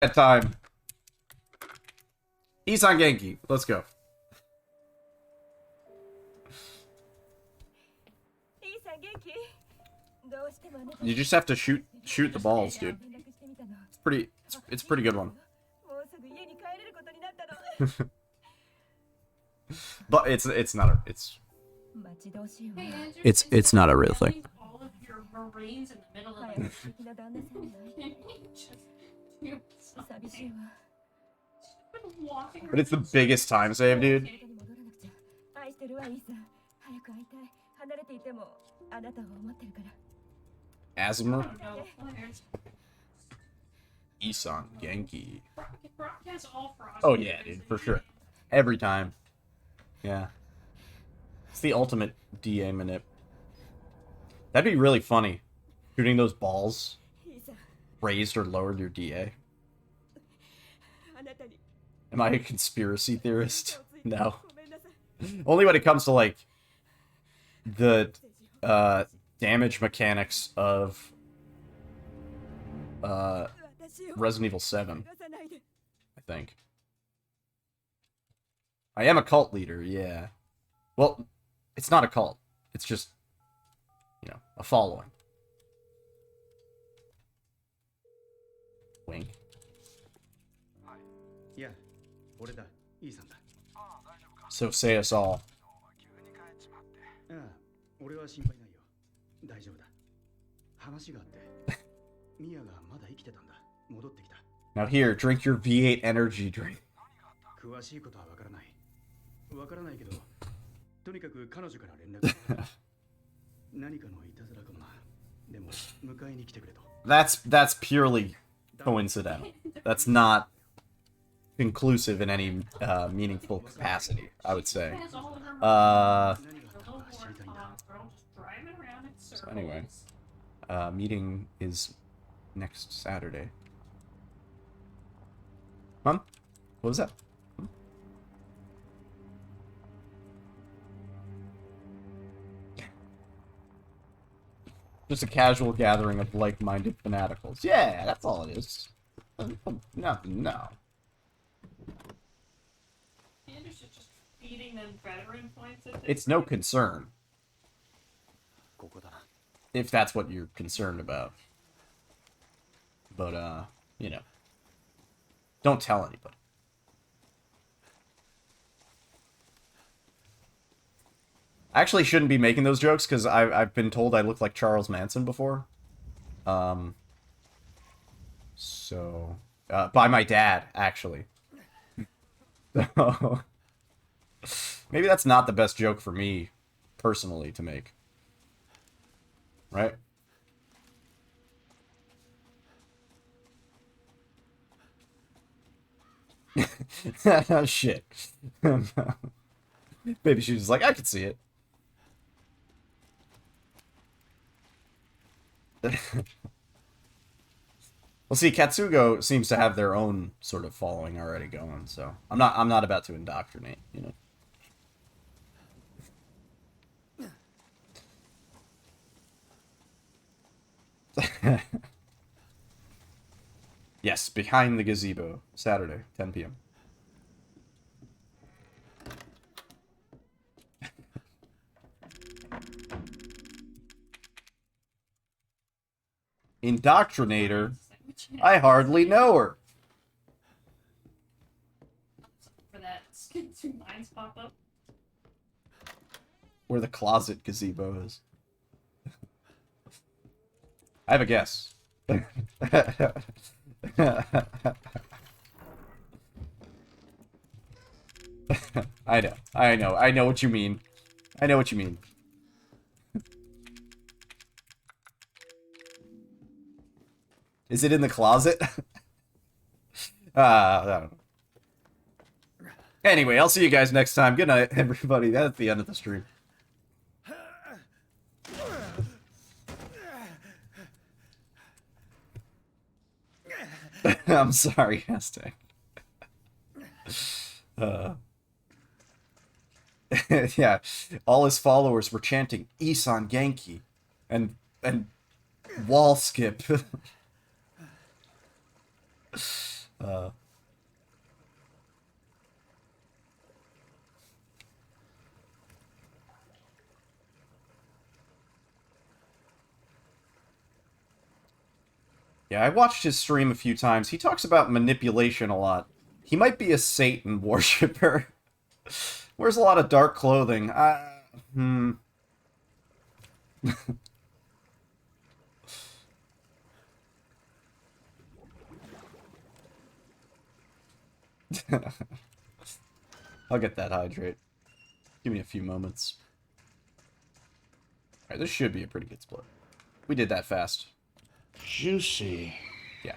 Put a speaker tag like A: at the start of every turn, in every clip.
A: That time. Isan Genki. Let's go. You just have to shoot the balls, dude. It's pretty good one. But it's not a it's not a real thing. But it's the biggest time save, dude. Asmer. Isan Genki. Oh yeah, dude, for sure. Every time. Yeah. It's the ultimate DA manip. That'd be really funny. Shooting those balls raised or lowered your DA. Am I a conspiracy theorist? No. Only when it comes to, like, the damage mechanics of Resident Evil 7, I think. I am a cult leader, yeah. Well, it's not a cult. It's just, you know, a following. Wink. So say us all. Now here, drink your V8 energy drink. That's purely coincidental. That's not conclusive in any meaningful capacity, I would say. So anyway, meeting is next Saturday. Huh? What was that? Just a casual gathering of like-minded fanaticals. Yeah, that's all it is. Nothing, no. It's no concern. If that's what you're concerned about. But, you know. Don't tell anybody. I actually shouldn't be making those jokes, because I've been told I look like Charles Manson before. So... by my dad, actually. So... maybe that's not the best joke for me, personally, to make. Right? Shit. Maybe she was like, I could see it. Well, see, Katsugo seems to have their own sort of following already going, so I'm not about to indoctrinate, you know. Yes, behind the gazebo, Saturday, 10 p.m. Indoctrinator? I hardly know her.
B: For that, two lines pop up.
A: Where the closet gazebo is. I have a guess. I know what you mean. I know what you mean. Is it in the closet? I don't know. Anyway, I'll see you guys next time. Good night, everybody. That's the end of the stream. I'm sorry, Hashtag. Yeah, all his followers were chanting Isan Genki and wall skip. Uh, yeah, I watched his stream a few times. He talks about manipulation a lot. He might be a Satan worshipper. Wears a lot of dark clothing. I'll get that hydrate. Give me a few moments. Alright, this should be a pretty good split. We did that fast.
C: Juicy.
A: Yeah.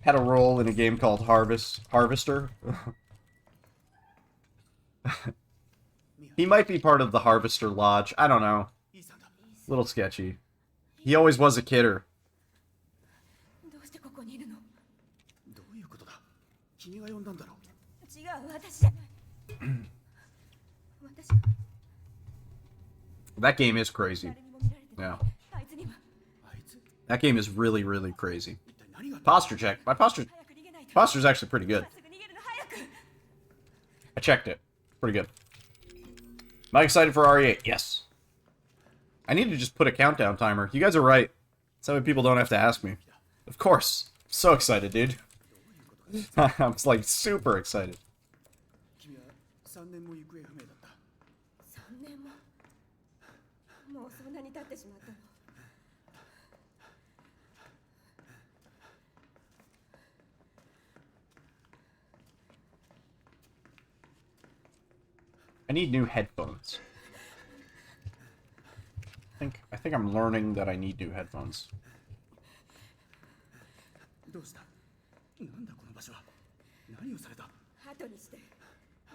A: Had a role in a game called Harvester. He might be part of the Harvester Lodge. I don't know. Little sketchy. He always was a kidder.
D: どうしてここにいるの？
C: どういうことだ？君が呼んだんだろう。
D: 違う、私じゃない。私が
A: That game is crazy.
D: 誰にも見られてない。
A: Yeah.
D: あいつには
A: That game is really, really crazy.
C: 一体何があった？
A: Posture check. My
D: 早く逃げないと。
A: posture's actually pretty good.
D: すぐ逃げるの早く。
A: I checked it. Pretty good. Am I excited for RE8? Yes. I need to just put a countdown timer. You guys are right. So many people don't have to ask me. Of course. I'm so excited, dude. I'm like super excited.
C: 君は3年も行方不明だった。
D: 3年も。もうそんなに経ってしまったの。
A: I need new headphones. I think I'm learning that I need new headphones.
C: どうした？なんだこの場所は？何をされた？
D: 後にして、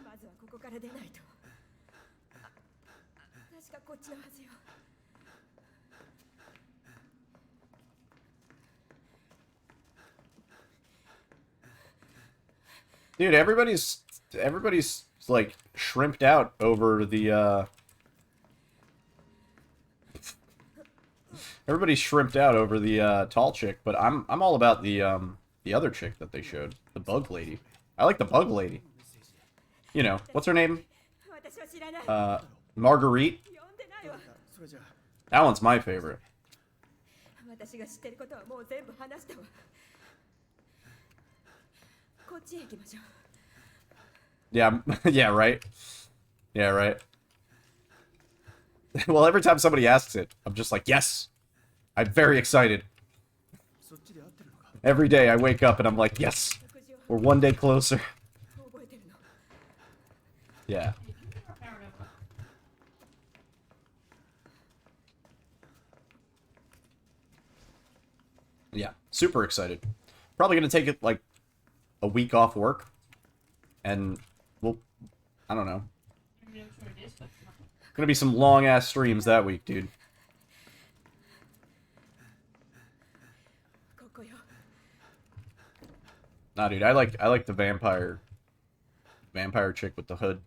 D: まずはここから出ないと。確かこっちのはずよ。
A: Dude, everybody's like shrimped out over the everybody's shrimped out over the tall chick, but I'm all about the other chick that they showed, the bug lady. I like the bug lady. You know, what's her name?
D: 私は知らない。
A: Marguerite.
D: 呼んでないわ。
C: それじゃ
A: That one's my favorite.
D: 私が知ってることはもう全部話したわ。こっちへ行きましょう。
A: Yeah, yeah, right. Yeah, right. Well, every time somebody asks it, I'm just like, yes. I'm very excited.
C: そっちで合ってるのか？
A: Every day I wake up and I'm like, yes. We're one day closer.
D: 覚えてるの。
A: Yeah. Yeah, super excited. Probably gonna take it like a week off work, and I don't know. Gonna be some long ass streams that week, dude.
D: ここよ。
A: Nah, dude, I like the vampire chick with the hood.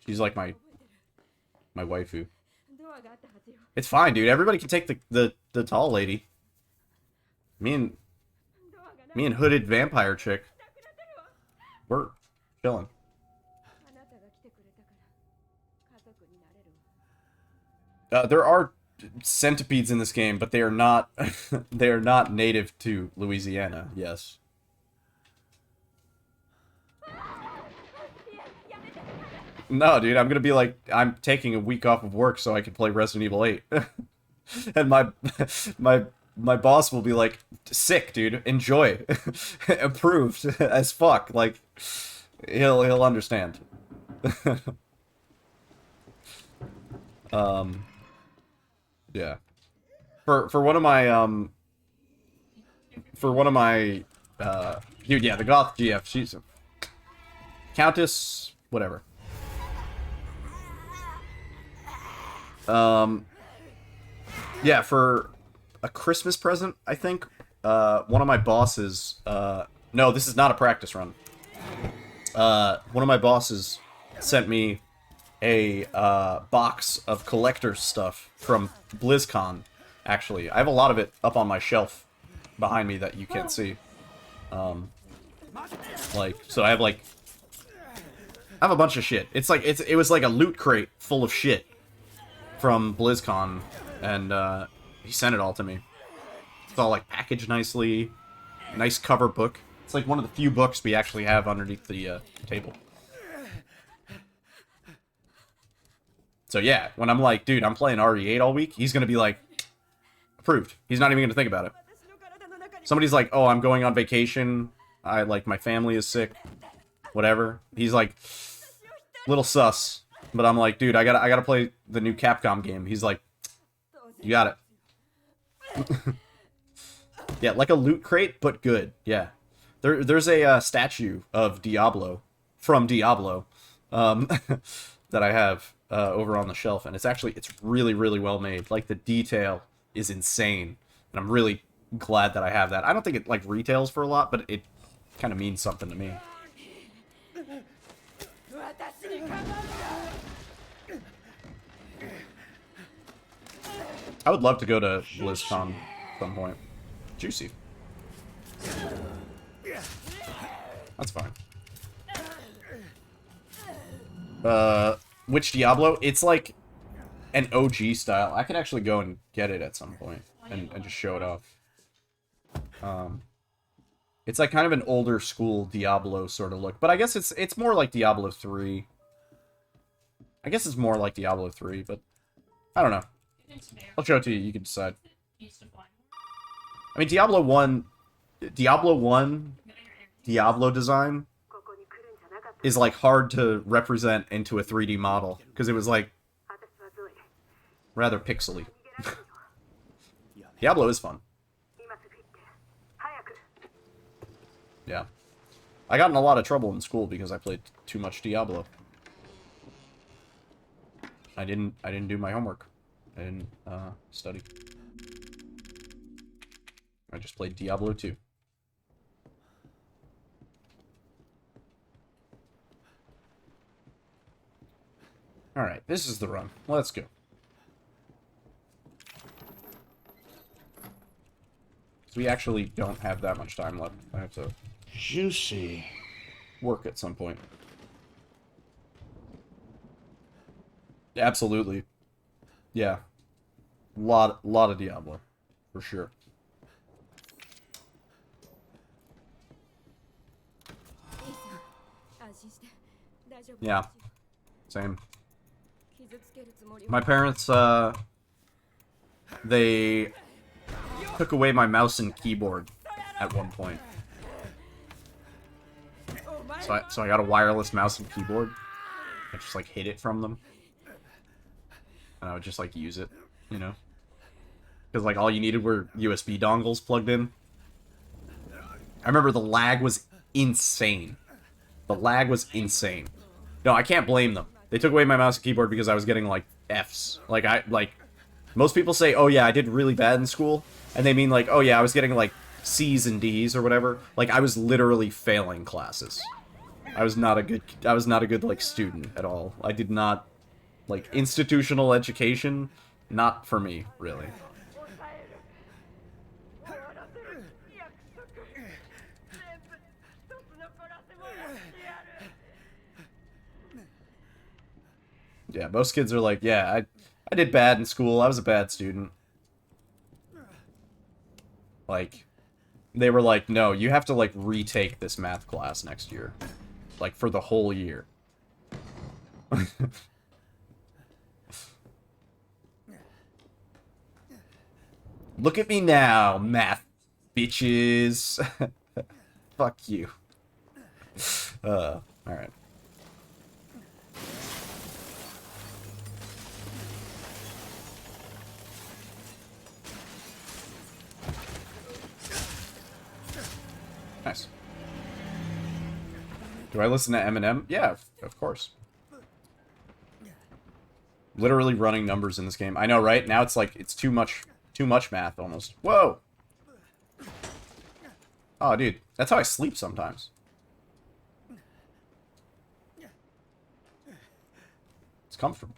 A: She's like my waifu.
D: ドアがあったはずよ。
A: It's fine, dude. Everybody can take the tall lady. Me and
D: ドアがなくな
A: hooded vampire chick.
D: ってるわ。
A: We're chilling.
D: あなたが来てくれたから家族になれるわ。
A: There are centipedes in this game, but they are not they are not native to Louisiana. Yes.
D: いや、やめて。
A: No, dude. I'm gonna be like, I'm taking a week off of work so I can play Resident Evil 8, and my boss will be like, sick, dude. Enjoy. Approved as fuck. Like, he'll understand. Yeah. For one of my dude, yeah, the goth GF, she's a Countess, whatever. Yeah, for a Christmas present, I think, one of my bosses, no, this is not a practice run. One of my bosses sent me a box of collector's stuff from BlizzCon, actually. I have a lot of it up on my shelf behind me that you can't see. Like, so I have like, I have a bunch of shit. It's like, it was like a loot crate full of shit from BlizzCon, and he sent it all to me. It's all like packaged nicely, nice cover book. It's like one of the few books we actually have underneath the table. So yeah, when I'm like, dude, I'm playing RE8 all week, he's gonna be like, approved. He's not even gonna think about it. Somebody's like, oh, I'm going on vacation. My family is sick. Whatever. He's like, little sus. But I'm like, dude, I gotta play the new Capcom game. He's like, you got it. Yeah, like a loot crate, but good. Yeah. There's a statue of Diablo, from Diablo, that I have over on the shelf, and it's really, really well made. Like, the detail is insane, and I'm really glad that I have that. I don't think it, like, retails for a lot, but it kind of means something to me. I would love to go to BlizzCon at some point. Juicy. That's fine. Which Diablo? It's like an OG style. I could actually go and get it at some point and just show it off. It's like kind of an older school Diablo sort of look, but I guess it's more like Diablo 3. I guess it's more like Diablo 3, but I don't know. I'll show it to you. You can decide. I mean, Diablo 1 Diablo design is like hard to represent into a 3D model because it was like rather pixely. Diablo is fun. Yeah. I got in a lot of trouble in school because I played too much Diablo. I didn't do my homework. I didn't study. I just played Diablo 2. Alright, this is the run. Let's go. We actually don't have that much time left. I have to
C: Juicy.
A: work at some point. Absolutely. Yeah. Lot of Diablo. For sure. Yeah. Same. My parents, they took away my mouse and keyboard at one point. So I got a wireless mouse and keyboard. I just, like, hid it from them. And I would just, like, use it, you know? Because, like, all you needed were USB dongles plugged in. I remember the lag was insane. The lag was insane. No, I can't blame them. They took away my mouse and keyboard because I was getting, like, Fs. Most people say, oh yeah, I did really bad in school. And they mean, like, oh yeah, I was getting, like, C's and D's or whatever. Like, I was literally failing classes. I was not a good, like, student at all. I did not, like, institutional education, not for me, really. Yeah, most kids are like, yeah, I did bad in school. I was a bad student. Like, they were like, no, you have to, like, retake this math class next year. Like, for the whole year. Look at me now, math bitches. Fuck you. Alright. Nice. Do I listen to Eminem? Yeah, of course. Literally running numbers in this game. I know, right? Now it's like, it's too much math, almost. Whoa! Oh, dude. That's how I sleep sometimes. It's comfortable.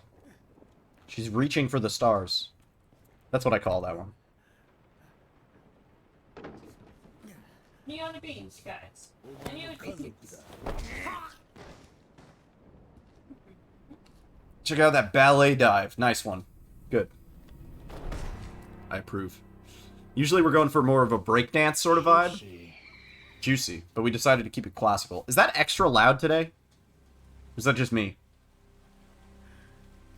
A: She's reaching for the stars. That's what I call that one.
B: Neon beans, guys. Neon beans.
A: Check out that ballet dive. Nice one. Good. I approve. Usually we're going for more of a breakdance sort of vibe. Juicy. But we decided to keep it classical. Is that extra loud today? Or is that just me?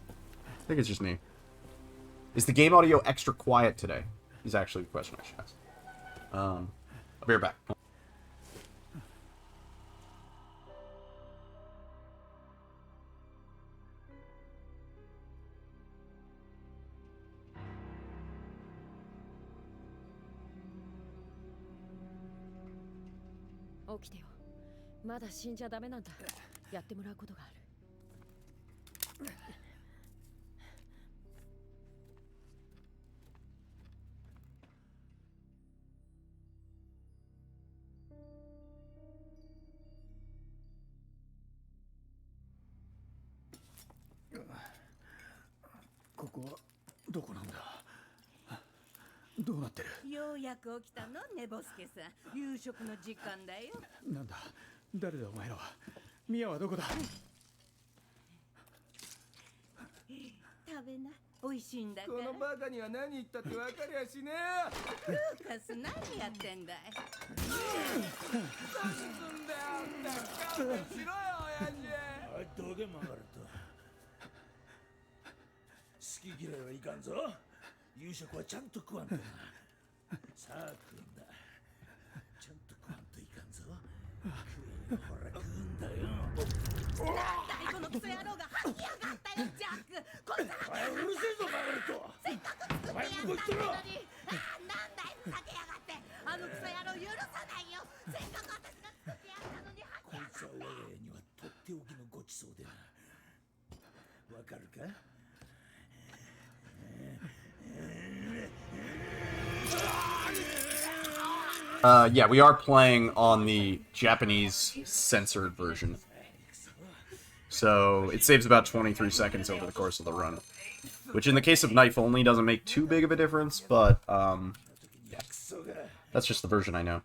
A: I think it's just me. Is the game audio extra quiet today? Is actually the question I should ask. I'll be right back.
D: Oh, 起きてよ。まだ死んじゃダメなんだ。やってもらうことがある。
C: ここはどこなんだ。どうなってる。
E: ようやく起きたのねボスケさん。夕食の時間だよ。
C: なんだ誰だお前らは。ミヤはどこだ。
E: 食べな、美味しいんだから。
F: このバカには何言ったって分かりゃしねえ。
E: ルーカス何やってんだい。
F: 何すんだよあんた。勘弁しろよ親父。
G: どげ曲がると好き嫌いはいかんぞ。夕食はちゃんと食わんとな。さあ食うんだ。ちゃんと食わんといかんぞ。食えよ、ほら食うんだよ。
E: なんだいこのクソ野郎が吐きやがったよジャック。こんな
G: おい、うるせえぞバカルト。
E: せっかく作ってやったんだのに。なんだいふざけやがって。あのクソ野郎許さないよ。せっかく私が作ってやったのに
G: こいつは我が家にはとっておきのごちそうでな。わかるか。
A: Yeah, we are playing on the Japanese censored version. So it saves about 23 seconds over the course of the run. Which in the case of Knife Only doesn't make too big of a difference, but yeah. That's just the version I know.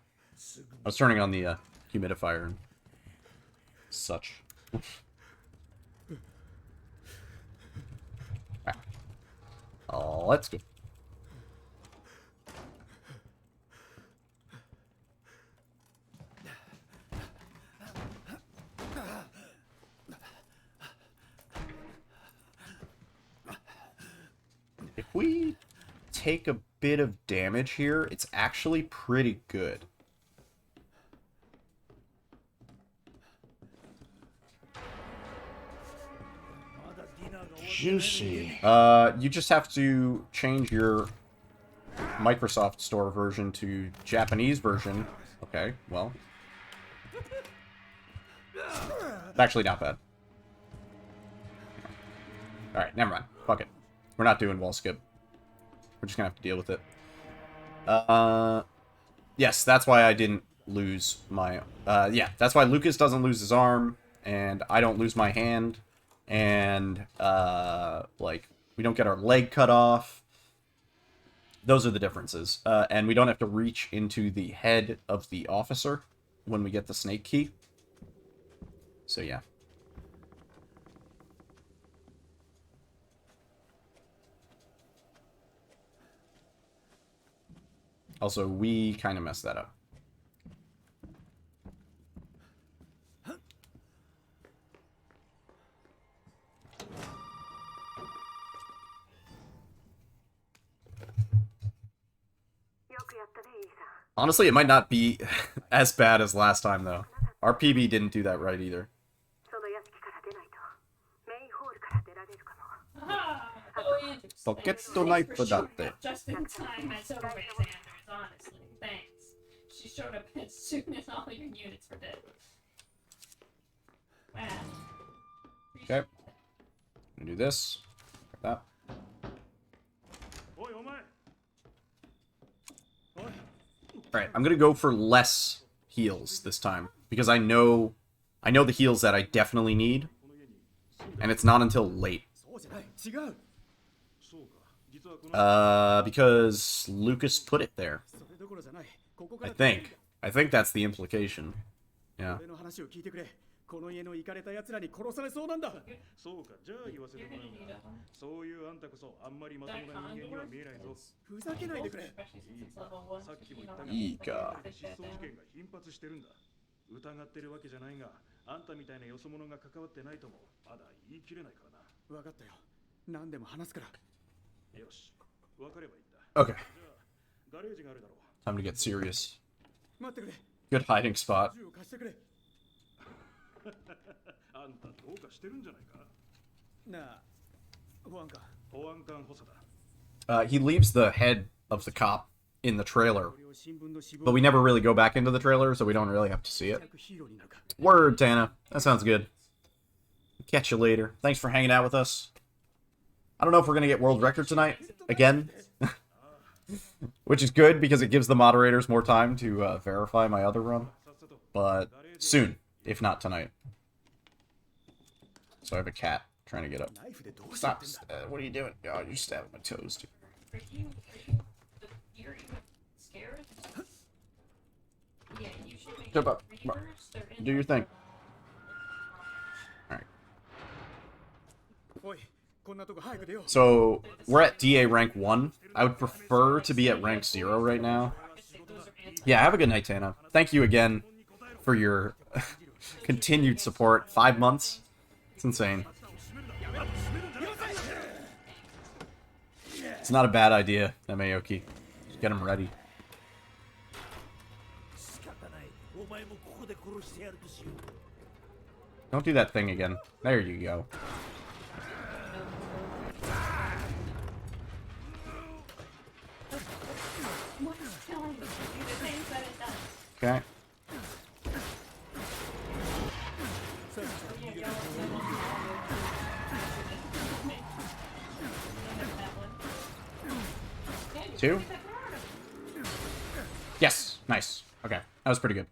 A: I was turning on the humidifier and such. Right. Oh, let's go. If we take a bit of damage here, it's actually pretty good.
G: Juicy.
A: You just have to change your Microsoft Store version to Japanese version. Okay, well. It's actually not bad. Alright, never mind. Fuck it. We're not doing wall skip. We're just gonna have to deal with it. Yes, that's why I didn't lose my... yeah, that's why Lucas doesn't lose his arm, and I don't lose my hand, and, like, we don't get our leg cut off. Those are the differences. And we don't have to reach into the head of the officer when we get the snake key. So, yeah. Also, we kind of messed that up. Honestly, it might not be as bad as last time, though. Our PB didn't do that right either. Pocket knife datte.
B: Just in time, I told Sanders, honestly. Thanks. She showed up as soon as all your units were dead. Wow.
A: Okay. I'm gonna do this. Like that. Alright, I'm gonna go for less heals this time. Because I know the heals that I definitely need. And it's not until late. Because Lucas put it there. I think. I think that's the implication. Yeah.
C: 俺の話を聞いてくれ。この家のイカれた奴らに殺されそうなんだ。
G: そうか、じゃあ言わせて
B: You're
G: もら
B: gonna
G: う
B: need
G: が
B: a
G: そういうあんたこそあんまりまともな人間には見えないぞ。
C: ふざけないでくれ。
B: especially since it's level 1.
G: さっきも言ったが、
A: いいか。
G: 失踪事件が頻発してるんだ。疑ってるわけじゃないが、あんたみたいなよそ者が関わってないともまだ言い切れないからな。
C: 分かったよ。何でも話すから。
G: よし、分かればいいんだ。
A: Okay.
G: じゃあ、ガレージがあるだろう。
A: Time to get serious.
C: 待ってくれ。
A: Good hiding spot.
C: 銃を貸してくれ。
G: あんたどうかしてるんじゃないか。
C: なあ、保安官。
G: 保安官補佐だ。
A: He leaves the head of the cop in the trailer,
C: 俺を新聞の死亡
A: but we never really go back into the trailer, so we don't really have to see it.
C: ヒーローになるか。
A: Word, Tana. That sounds good. Catch you later. Thanks for hanging out with us. I don't know if we're gonna get world record tonight again, which is good because it gives the moderators more time to verify my other run. But soon, if not tonight. So I have a cat trying to get up.
C: ナイフでどうし
A: Stop.
C: てんだ。
A: What are you doing? Oh, you're stabbing my toes, dude.
B: You're even scared? Yeah, you should make
A: Jump up.
B: reavers. They're in
A: Do your thing. Alright.
C: おい、こんなとこ早く出よう。
A: So, we're at DA rank 1. I would prefer to be at rank 0 right now. Yeah, have a good night, Tana. Thank you again for your continued support. 5 months. It's insane. It's not a bad idea, Mayoki. Just get him ready.
G: 仕方ない。お前もここで殺してやるとしよう。
A: Don't do that thing again. There you go.
B: What is killing me? Do the things that it does.
A: Okay. Two? Yes. Nice. Okay. That was pretty good.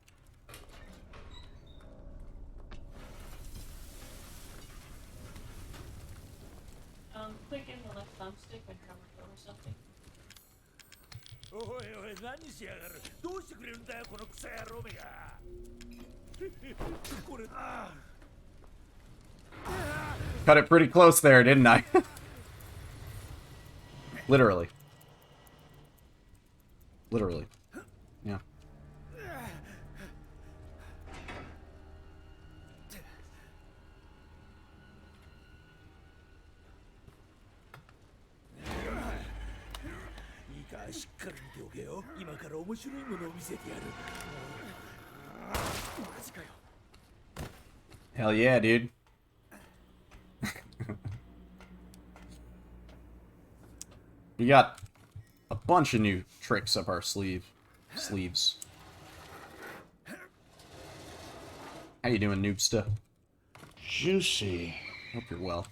B: Click in the left thumbstick when you're on the phone or something.
G: おいおい、何しやがる。どうしてくれるんだよ、このクソ野郎めが。これ、
A: Cut it pretty close there, didn't I? Literally. Literally. Yeah. Hell yeah, dude. We got a bunch of new tricks up our sleeves. How you doing, Noobsta?
H: Juicy.
A: Hope you're well.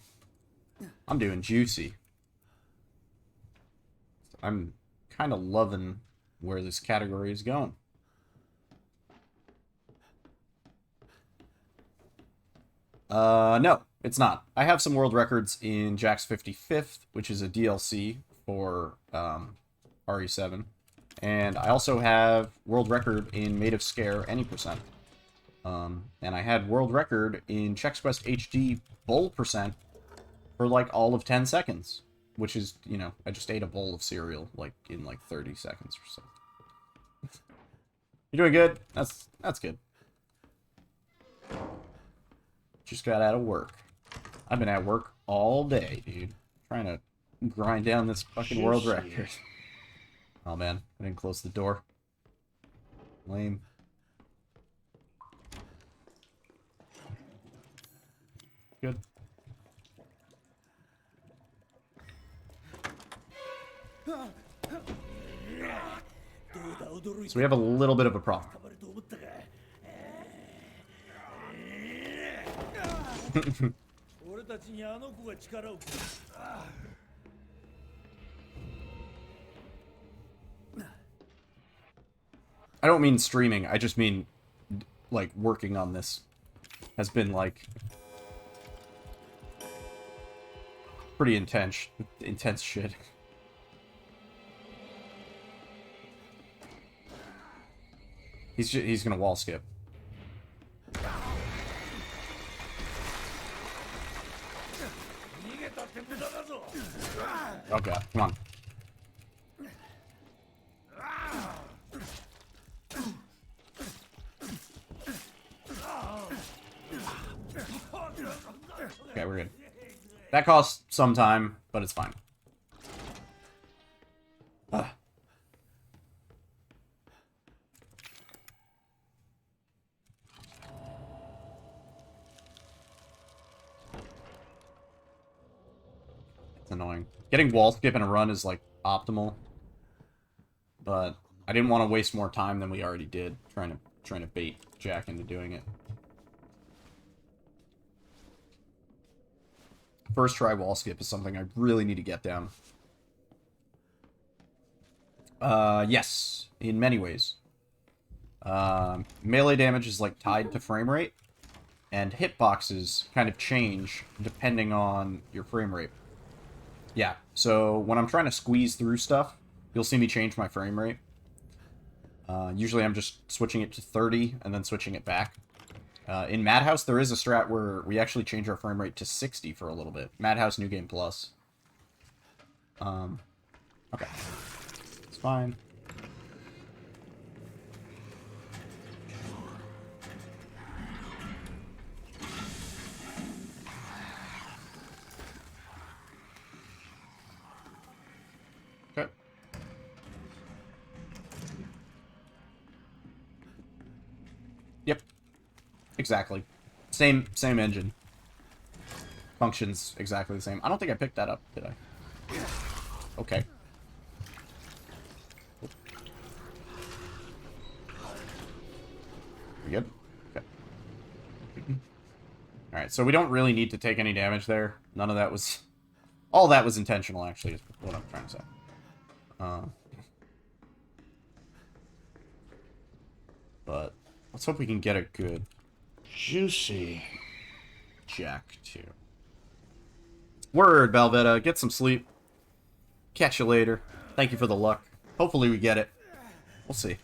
A: I'm doing juicy. I'm kind of loving where this category is going. No, it's not. I have some world records in Jack's 55th, which is a DLC for RE7. And I also have world record in Made of Scare any percent. And I had world record in Chex Quest HD bowl percent for like all of 10 seconds. Which is, you know, I just ate a bowl of cereal like in like 30 seconds or so. You're doing good? That's good. Just got out of work. I've been at work all day, dude. Trying to grind down this fucking world record. Oh man, I didn't close the door. Lame. Good. So we have a little bit of a problem. I don't mean streaming, I just mean, like, working on this has been, like, pretty intense shit. He's gonna wall skip. Okay, come on. Okay, we're good. That costs some time, but it's fine. Ugh. It's annoying. Getting wall skip in a run is, like, optimal. But I didn't want to waste more time than we already did trying to bait Jack into doing it. First try wall skip is something I really need to get down. Yes, in many ways. Melee damage is, like, tied to frame rate, and hitboxes kind of change depending on your frame rate. Yeah, so when I'm trying to squeeze through stuff, you'll see me change my frame rate. Usually I'm just switching it to 30 and then switching it back. In Madhouse, there is a strat where we actually change our frame rate to 60 for a little bit. Madhouse New Game Plus. Okay. It's fine. Okay. Yep. Exactly. Same engine. Functions exactly the same. I don't think I picked that up, did I? Okay. We good? Okay. Alright, so we don't really need to take any damage there. None of that was... All that was intentional, actually, is what I'm trying to say. But let's hope we can get a good...
H: Juicy.
A: Jack 2. Word, Balvetta. Get some sleep. Catch you later. Thank you for the luck. Hopefully we get it. We'll see.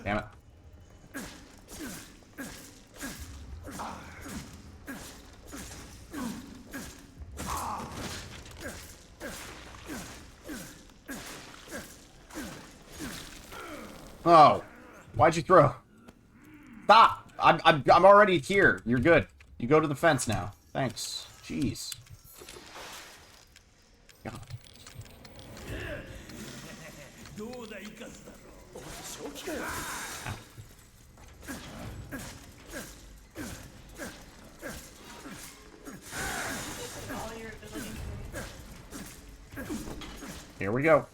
A: Damn it. Oh, why'd you throw? Stop! I'm already here. You're good. You go to the fence now. Thanks. Jeez. God. Here we go.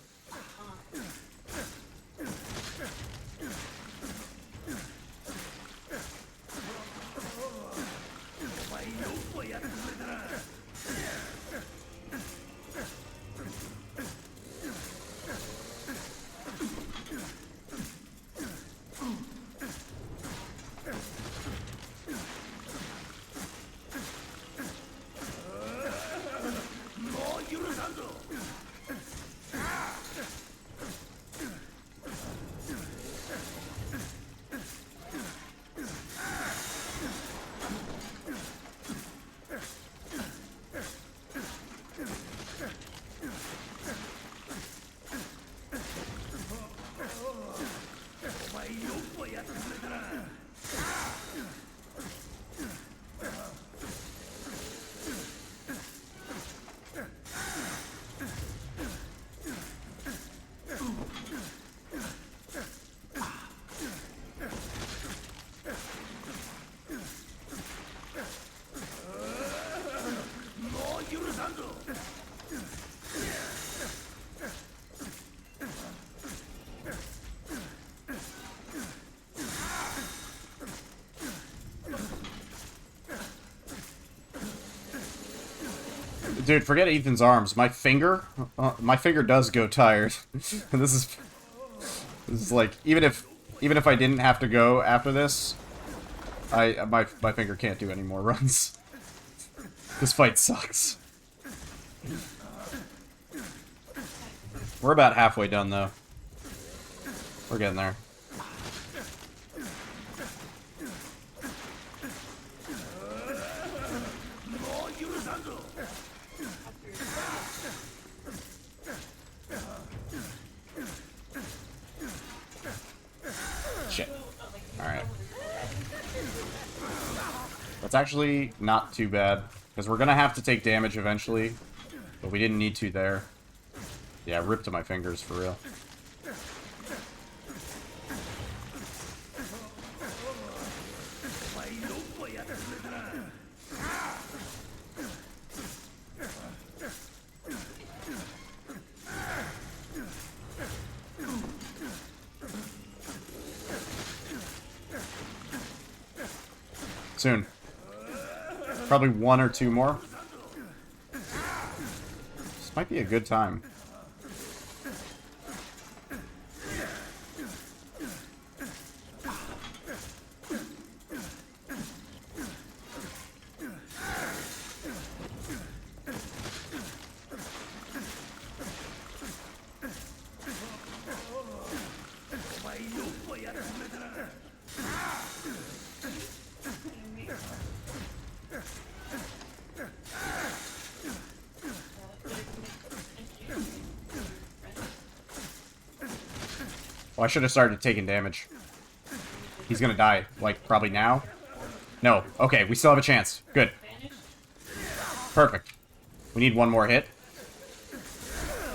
A: Dude, forget Ethan's arms. My finger does go tired. this is like even if I didn't have to go after this, My finger can't do any more runs. This fight sucks. We're about halfway done, though. We're getting there. Shit. Alright. That's actually not too bad, because we're gonna have to take damage eventually, but we didn't need to there. Yeah, rip to my fingers, for real. Soon. Probably one or two more. This might be a good time. Well, I should have started taking damage. He's gonna die, like, probably now. No. Okay, we still have a chance. Good. Perfect. We need one more hit.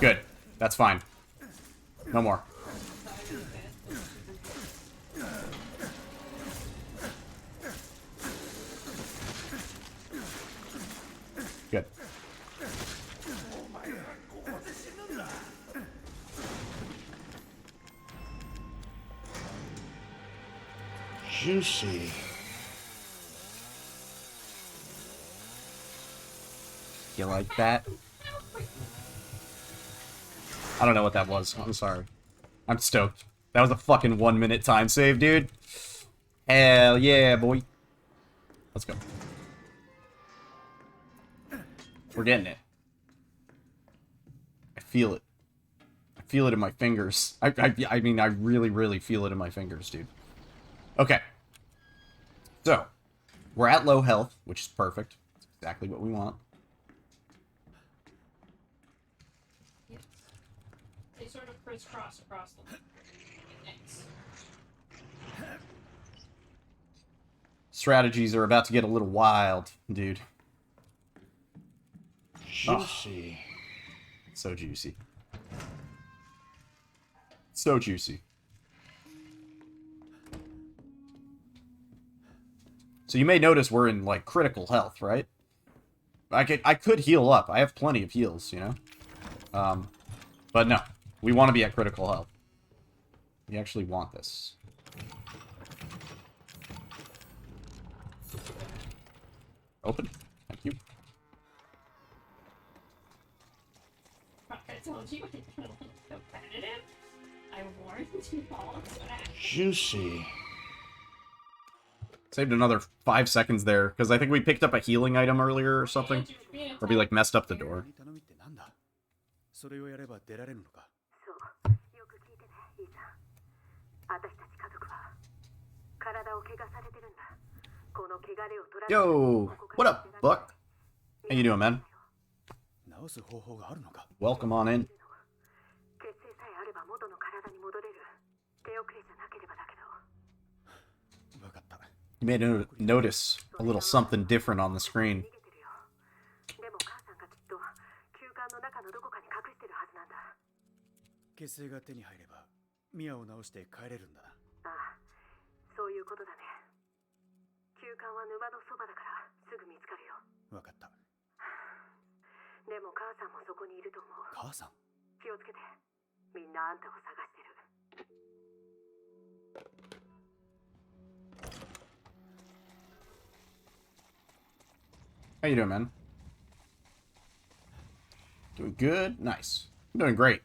A: Good. That's fine. No more. Good.
H: Juicy.
A: You like that? I don't know what that was. I'm sorry. I'm stoked. That was a fucking 1 minute time save, dude. Hell yeah, boy. Let's go. We're getting it. I feel it. I feel it in my fingers. I mean, I really, really feel it in my fingers, dude. Okay. So, we're at low health, which is perfect. That's exactly what we want.
B: Yes. They sort of crisscross across the Thanks.
A: Strategies are about to get a little wild, dude.
H: Juicy.
A: So juicy. So juicy. So you may notice we're in, like, critical health, right? I could heal up. I have plenty of heals, you know? But no. We want to be at critical health. We actually want this. Open. Thank you.
B: I told you it's competitive. I warned you all. That's what happened.
H: Juicy.
A: Saved another 5 seconds there, because I think we picked up a healing item earlier or something. Or we, like, messed up the door.
C: 頼みってなんだ。それをやれば出られるのか。
D: そうよく聞いてねイーサン私たち家族は体を怪我されてるんだこの汚れを取られ
A: Yo! What up, Buck? How you doing, man?
C: 治す方法があるのか。
A: Welcome on in.
D: 血清さえあれば元の体に戻れる手遅れじゃなければだけど
C: わかった。
A: You may notice a little something different on the screen.
D: 逃げてるよでも母さんがきっと休館の中のどこかに隠してるはずなんだ
C: 血清が手に入ればミアを治して帰れるんだな。
D: ああそういうことだね休館は沼のそばだからすぐ見つかるよ
C: わかった。
D: でも母さんもそこにいると思う
C: 母さん。
D: 気をつけてみんなあんたを探してる
A: How you doing, man? Doing good? Nice. I'm doing great.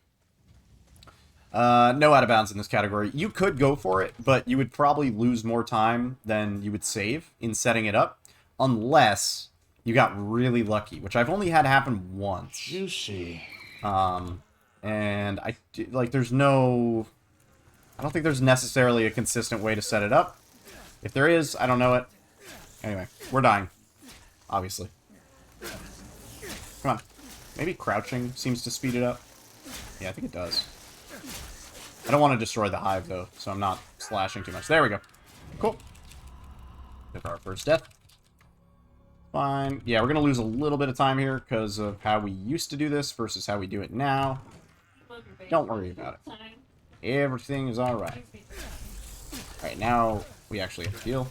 A: No out of bounds in this category. You could go for it, but you would probably lose more time than you would save in setting it up, unless you got really lucky, which I've only had happen once.
H: Juicy.
A: And there's no... I don't think there's necessarily a consistent way to set it up. If there is, I don't know it. Anyway, we're dying. Obviously. Come on. Maybe crouching seems to speed it up. Yeah, I think it does. I don't want to destroy the hive, though, so I'm not slashing too much. There we go. Cool. Took our first death. Fine. Yeah, we're going to lose a little bit of time here because of how we used to do this versus how we do it now. Don't worry about it. Everything is alright. Alright, now we actually have to heal.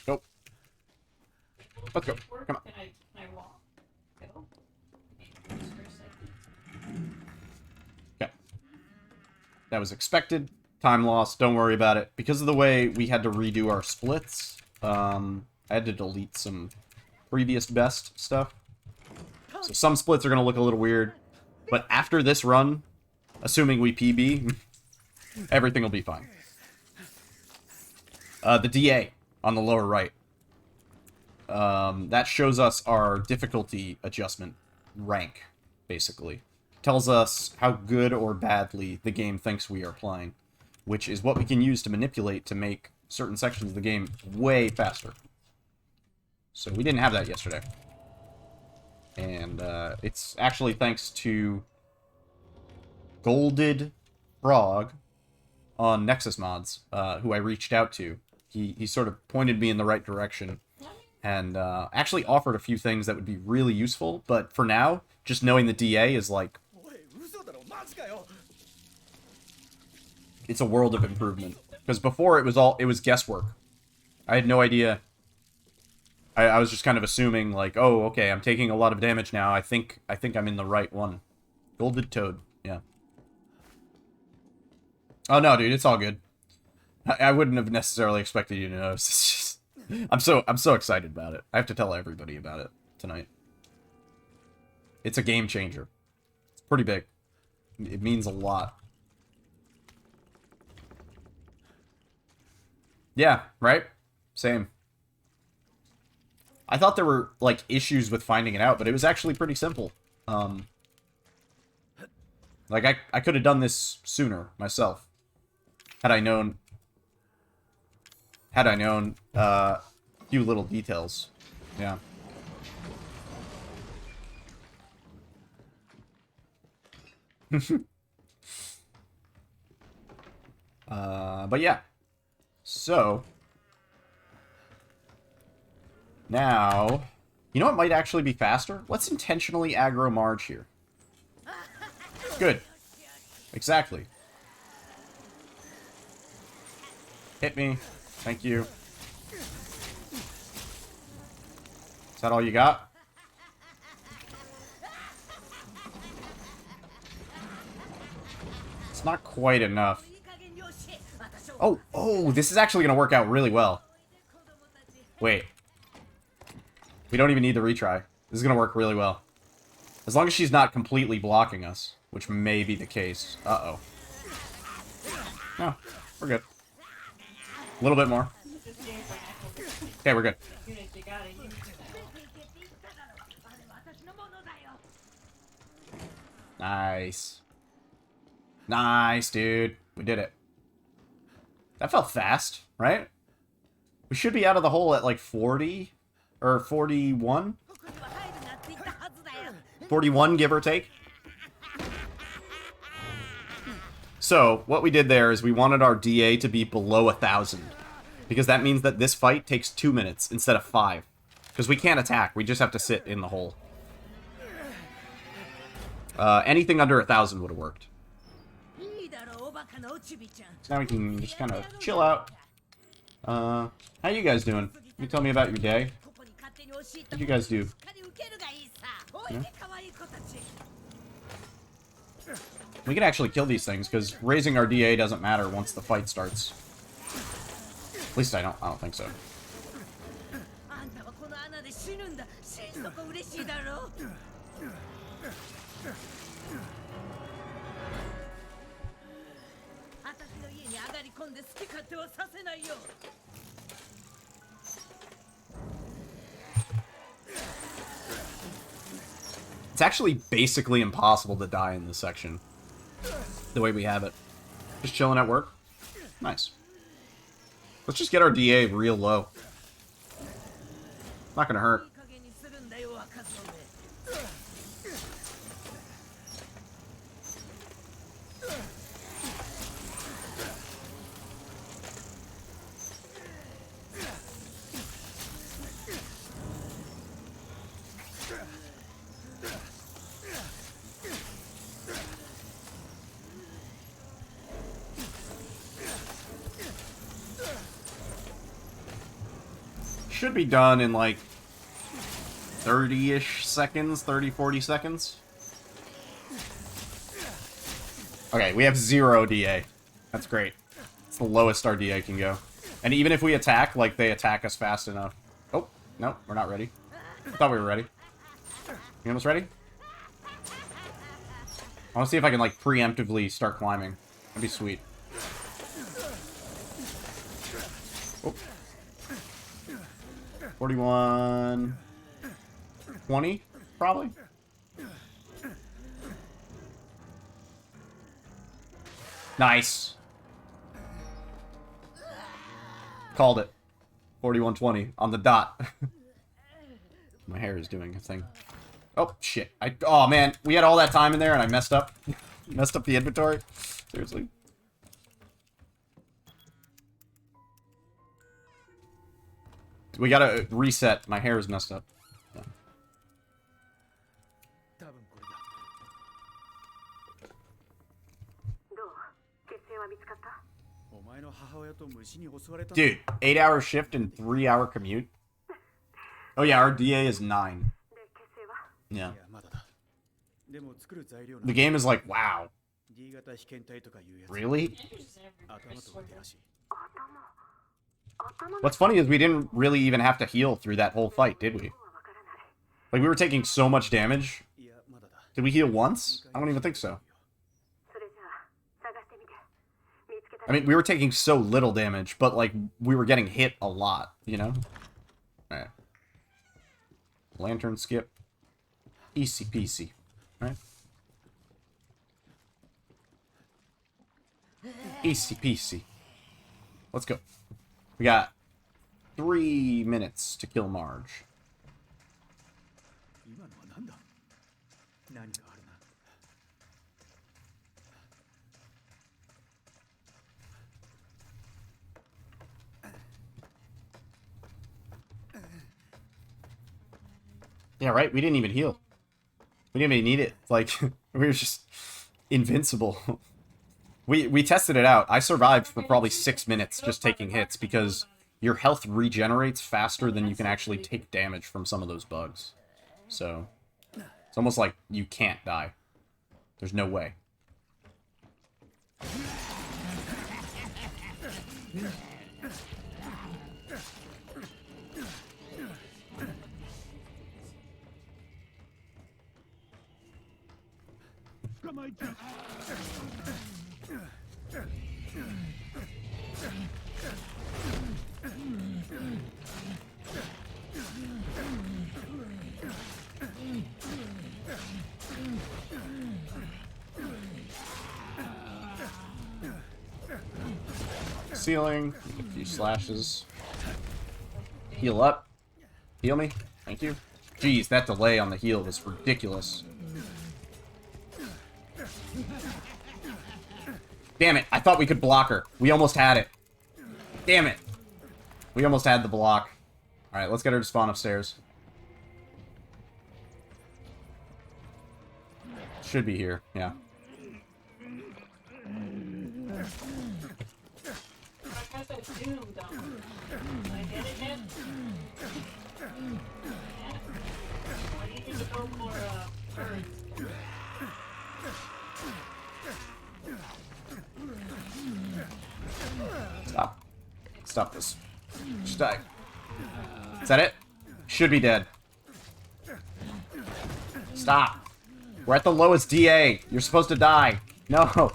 A: Go. Let's go. Come on.
B: Can I walk? Go?
A: Okay. That was expected. Time loss, don't worry about it. Because of the way we had to redo our splits, I had to delete some previous best stuff. So some splits are going to look a little weird. But after this run, assuming we PB, everything will be fine. The DA on the lower right. That shows us our difficulty adjustment rank, basically. Tells us how good or badly the game thinks we are playing, which is what we can use to manipulate to make certain sections of the game way faster. So we didn't have that yesterday. And it's actually thanks to goldedfrog on Nexus Mods, who I reached out to. He sort of pointed me in the right direction and actually offered a few things that would be really useful, but for now, just knowing the DA is like... It's a world of improvement. Because before it was guesswork. I had no idea. I was just kind of assuming like, oh, okay, I'm taking a lot of damage now. I think I'm in the right one. Goldedtoad, yeah. Oh no, dude, it's all good. I wouldn't have necessarily expected you to notice. It's just, I'm so excited about it. I have to tell everybody about it tonight. It's a game changer. It's pretty big. It means a lot. Yeah, right? Same. I thought there were, like, issues with finding it out, but it was actually pretty simple. Like, I could have done this sooner, myself. Had I known a few little details. Yeah. But yeah. So, now, you know what might actually be faster? Let's intentionally aggro Marge here. Good. Exactly. Hit me. Thank you. Is that all you got? It's not quite enough. Oh, this is actually going to work out really well. Wait. We don't even need the retry. This is going to work really well. As long as she's not completely blocking us, which may be the case. Uh-oh. No, we're good. A little bit more. Okay, we're good. Nice. Nice, dude. We did it. That felt fast, right? We should be out of the hole at like 40 or 41. 41, give or take. So, what we did there is we wanted our DA to be below 1,000. Because that means that this fight takes 2 minutes instead of 5. Because we can't attack, we just have to sit in the hole. Anything under 1,000 would have worked. So now we can just kind of chill out. How you guys doing? Can you tell me about your day? What you guys do? Yeah? We can actually kill these things, because raising our DA doesn't matter once the fight starts. At least I don't think so.
E: あんたはこの穴で死ぬんだ。心底嬉しいだろう。私の家に上がり込んで好き勝手はさせないよ。
A: It's actually basically impossible to die in this section. The way we have it. Just chilling at work. Nice. Let's just get our DA real low. Not gonna hurt.
E: いい加減にするんだよ、若造め。
A: Should be done in like 30-ish seconds, 30, 40 seconds. Okay, we have 0 DA. That's great. It's the lowest our DA can go. And even if we attack, like, they attack us fast enough. Oh, no, we're not ready. I thought we were ready. You almost ready? I want to see if I can, like, preemptively start climbing. That'd be sweet. Oh. 41... 20, probably? Nice. Called it. 4120 on the dot. My hair is doing a thing. Oh, shit. Oh, man. We had all that time in there and I messed up. Messed up the inventory. Seriously. We gotta reset. My hair is messed up. Yeah.
C: 多分これだ。
D: どう？血清は見つかった？
C: お前の母親と虫に襲われた。
A: Dude, 8-hour shift and 3-hour commute? Oh yeah, our DA is 9.
D: で、血清は？
C: い
A: Yeah.
C: やまだだ。でも作る材料な
A: The game is like, wow.
C: D 型被験体とかいうやつ。
A: Really?
C: 頭とか手らしい。
D: 頭
A: What's funny is we didn't really even have to heal through that whole fight, did we?
D: はわからない。
A: Like, we were taking so much damage.
C: いやまだだ。
A: Did we heal once? I don't even think so.
D: それじゃあ探してみて。見つけた
A: I mean, we were taking so little damage, but, like, we were getting hit a lot, you know? Alright. Lantern skip. Easy peasy. Alright. Easy peasy. Let's go. We got 3 minutes to kill Marge.
C: 今のは何だ。何かあるな。
A: Yeah, right? We didn't even heal. We didn't even need it. Like, we were just invincible. We tested it out. I survived for probably 6 minutes just taking hits because your health regenerates faster than you can actually take damage from some of those bugs. So, it's almost like you can't die. There's no way. Ceiling, a few slashes. Heal up. Heal me. Thank you. Jeez, that delay on the heal was ridiculous. Damn it, I thought we could block her. We almost had it. Damn it. We almost had the block. Alright, let's get her to spawn upstairs. Should be here, yeah.
B: I got that doom done. I get it yet? Yeah. Why do you need to go for turrets?
A: Stop. Stop this. Just die. Is that it? Should be dead. Stop. We're at the lowest DA. You're supposed to die. No.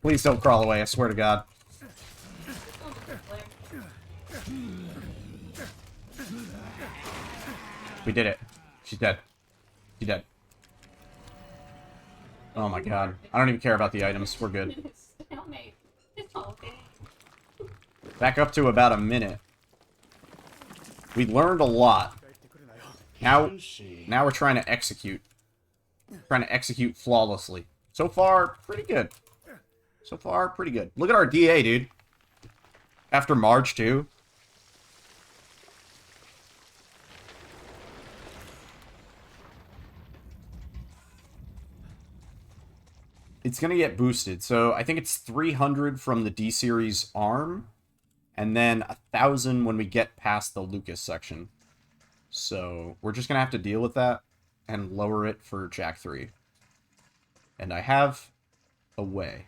A: Please don't crawl away, I swear to God. We did it. She's dead. She's dead. Oh my God. I don't even care about the items. We're good.
B: Stalemate. It's all okay.
A: Back up to about a minute. We learned a lot. Now we're trying to execute. Trying to execute flawlessly. So far, pretty good. So far, pretty good. Look at our DA, dude. After March, too. It's going to get boosted. So I think it's 300 from the D-Series arm. And then 1,000 when we get past the Lucas section. So we're just going to have to deal with that and lower it for Jack 3. And I have a way.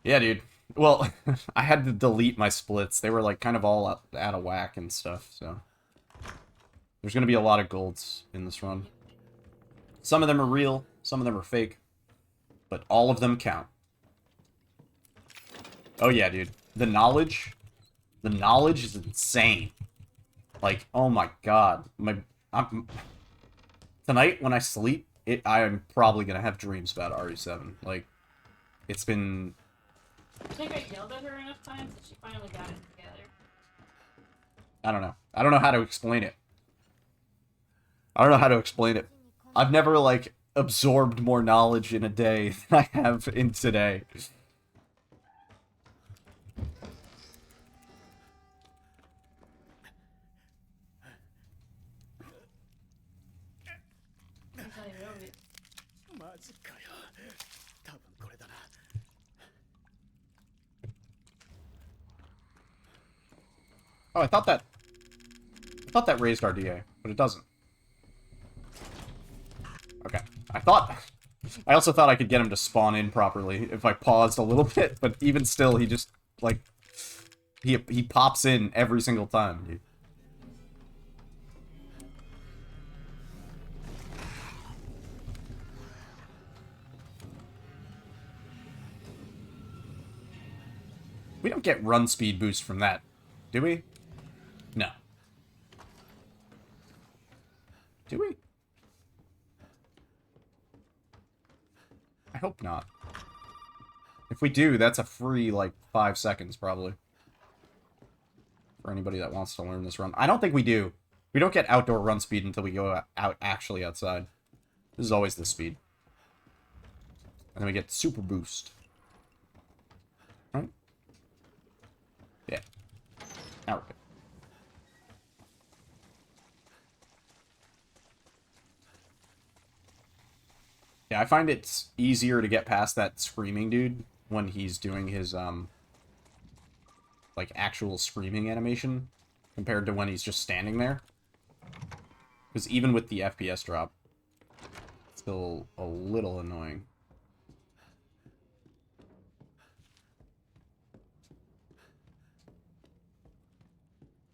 A: Yeah, dude. Well, I had to delete my splits. They were like kind of all out of whack and stuff, so. There's going to be a lot of golds in this run. Some of them are real, some of them are fake. But all of them count. Oh yeah, dude. The knowledge is insane. Like, oh my God. Tonight, when I sleep, I'm probably going to have dreams about RE7. Like, it's been...
B: I think I yelled at her enough times that she finally got it together.
A: I don't know. I don't know how to explain it. I've never, like, absorbed more knowledge in a day than I have in today. Oh, I thought that raised our DA, but it doesn't. Okay. I also thought I could get him to spawn in properly if I paused a little bit, but even still, he just, like, he pops in every single time, dude. We don't get run speed boost from that, do we? No. Do we? I hope not. If we do, that's a free, like, 5 seconds, probably. For anybody that wants to learn this run. I don't think we do. We don't get outdoor run speed until we go out actually outside. This is always the speed. And then we get super boost. Right? Yeah. Now we're good. Yeah, I find it's easier to get past that screaming dude when he's doing his, like, actual screaming animation compared to when he's just standing there. Because even with the FPS drop, it's still a little annoying.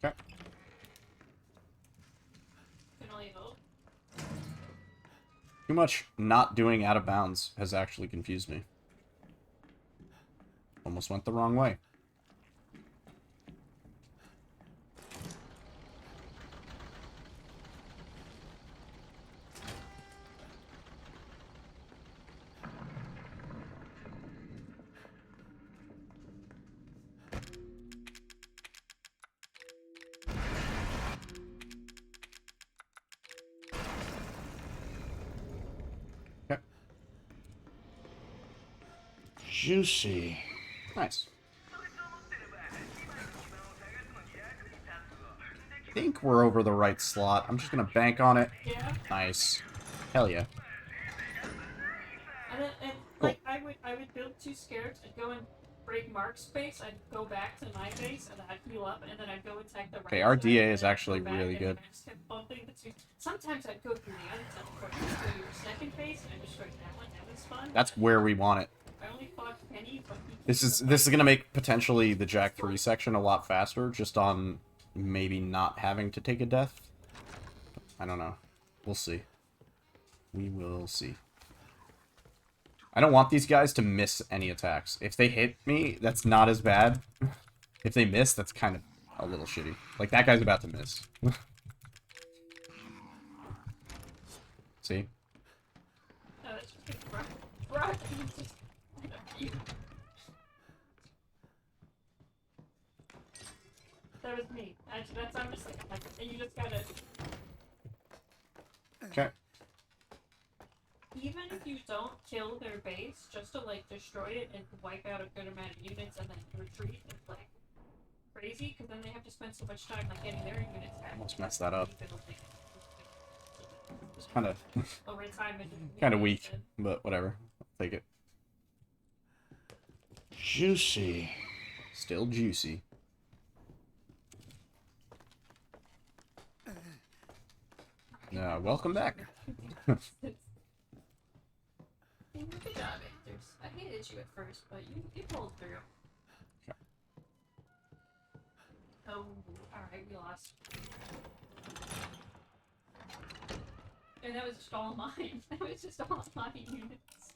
A: Okay.
B: Can only hope.
A: Too much not doing out of bounds has actually confused me. Almost went the wrong way.
H: Juicy.
A: Nice. I think we're over the right slot. I'm just gonna bank on it.
B: Yeah.
A: Nice. Hell yeah.
B: And then, like, I would build 2 scarabs and go and break Mark's base, I'd go back to my base, and I'd heal up, and then I'd go attack the right
A: Okay, our
B: side,
A: DA
B: and
A: is
B: then I'd
A: actually
B: go back,
A: really
B: and
A: good.
B: I just kept bumping the two. Sometimes I'd go through the other teleport to your second base, and I destroyed that one. That was fun.
A: That's where we want it.
B: I only fought Penny, but he
A: This is gonna make potentially the Jack 3 section a lot faster, just on maybe not having to take a death. I don't know. We'll see. We will see. I don't want these guys to miss any attacks. If they hit me, that's not as bad. If they miss, that's kind of a little shitty. Like, that guy's about to miss. See?
B: No, that's just good. Rock. That was me. That's I'm just like, and you just gotta.
A: Okay.
B: Even if you don't kill their base, just to like destroy it and wipe out a good amount of units and then retreat, it's like crazy because then they have to spend so much time like getting their units back.
A: Almost messed that up. It's kind of
B: Over time,
A: kind of weak, but whatever. I'll take it.
H: Juicy.
A: Still juicy. Welcome back.
B: Good job, Andrews. I hated you at first, but you pulled through.
A: Okay.
B: Oh, alright, we lost. And that was just all mine. That was just all mine units.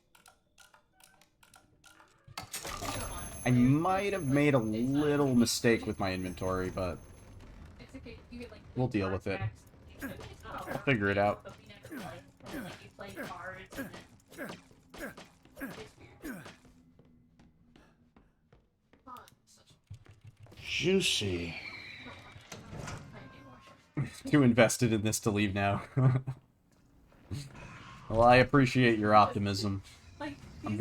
A: I might have made a little mistake with my inventory, but
B: It's okay. You get, like,
A: we'll deal with it.
B: I'll
A: figure it out.
B: But we never play. Like, you play cards and then... It's weird. Oh,
H: Juicy.
A: Too invested in this to leave now. Well, I appreciate your optimism.
B: Like,
A: I'm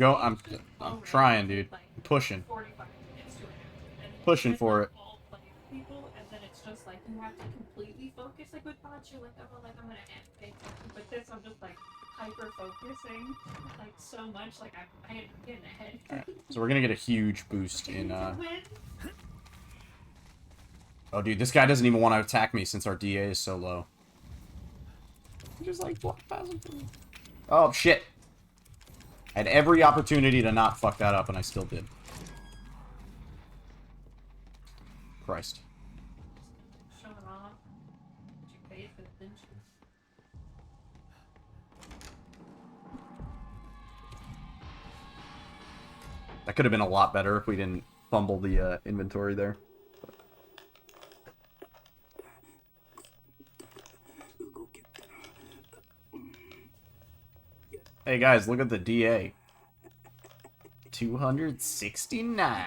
A: trying, dude. I'm pushing.
B: 45 minutes to it. And
A: Pushing
B: you
A: for
B: guys
A: it.
B: all play with people, and then it's just like you have to completely focus. Like with bots, you're like, oh, like I'm gonna pay attention. But this, I'm just like hyper focusing, like so much. Like I'm getting ahead.
A: Alright, so we're gonna get a huge boost in. Oh, dude, this guy doesn't even want to attack me since our DA is so low. Just like walk past him. Oh shit! I had every opportunity to not fuck that up, and I still did. Christ.
B: Showing off. But you paid for it, didn't you?
A: That could have been a lot better if we didn't fumble the inventory there. Hey guys, look at the DA. 269.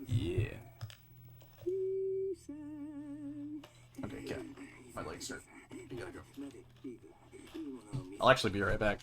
A: Yeah. Okay, Cat. My legs hurt. You gotta go. I'll actually be right back.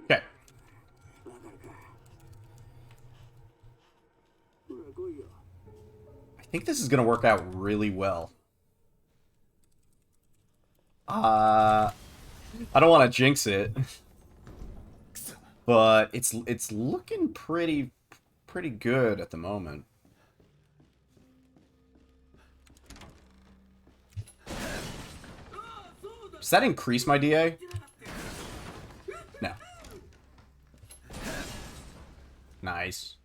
A: Okay. I think this is gonna work out really well. I don't want to jinx it, but it's looking pretty good at the moment. Does that increase my DA? No. Nice.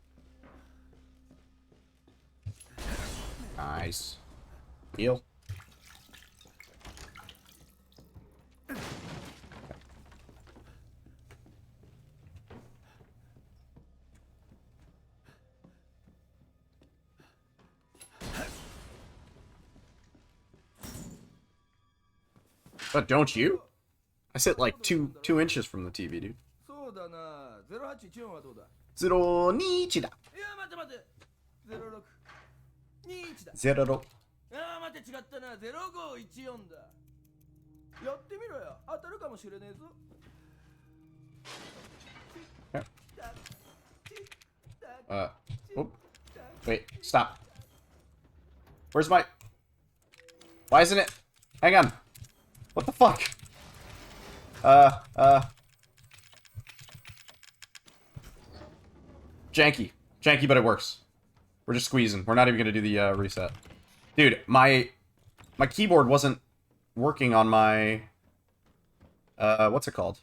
A: Nice. Heal. But don't you? I sit like two inches from the TV, dude.
F: そうだな。081はどうだ。
A: 021だ。
F: いや、待て待て。06。21だ。
A: 0
F: ああ、待って違ったな。0514だ。やってみろよ。当たるかもしれねえぞ。
A: Oh, wait, stop. Where's my... Why isn't it... Hang on. What the fuck? Janky. Janky, but it works. We're just squeezing. We're not even gonna do the, reset. Dude, my keyboard wasn't working on my... what's it called?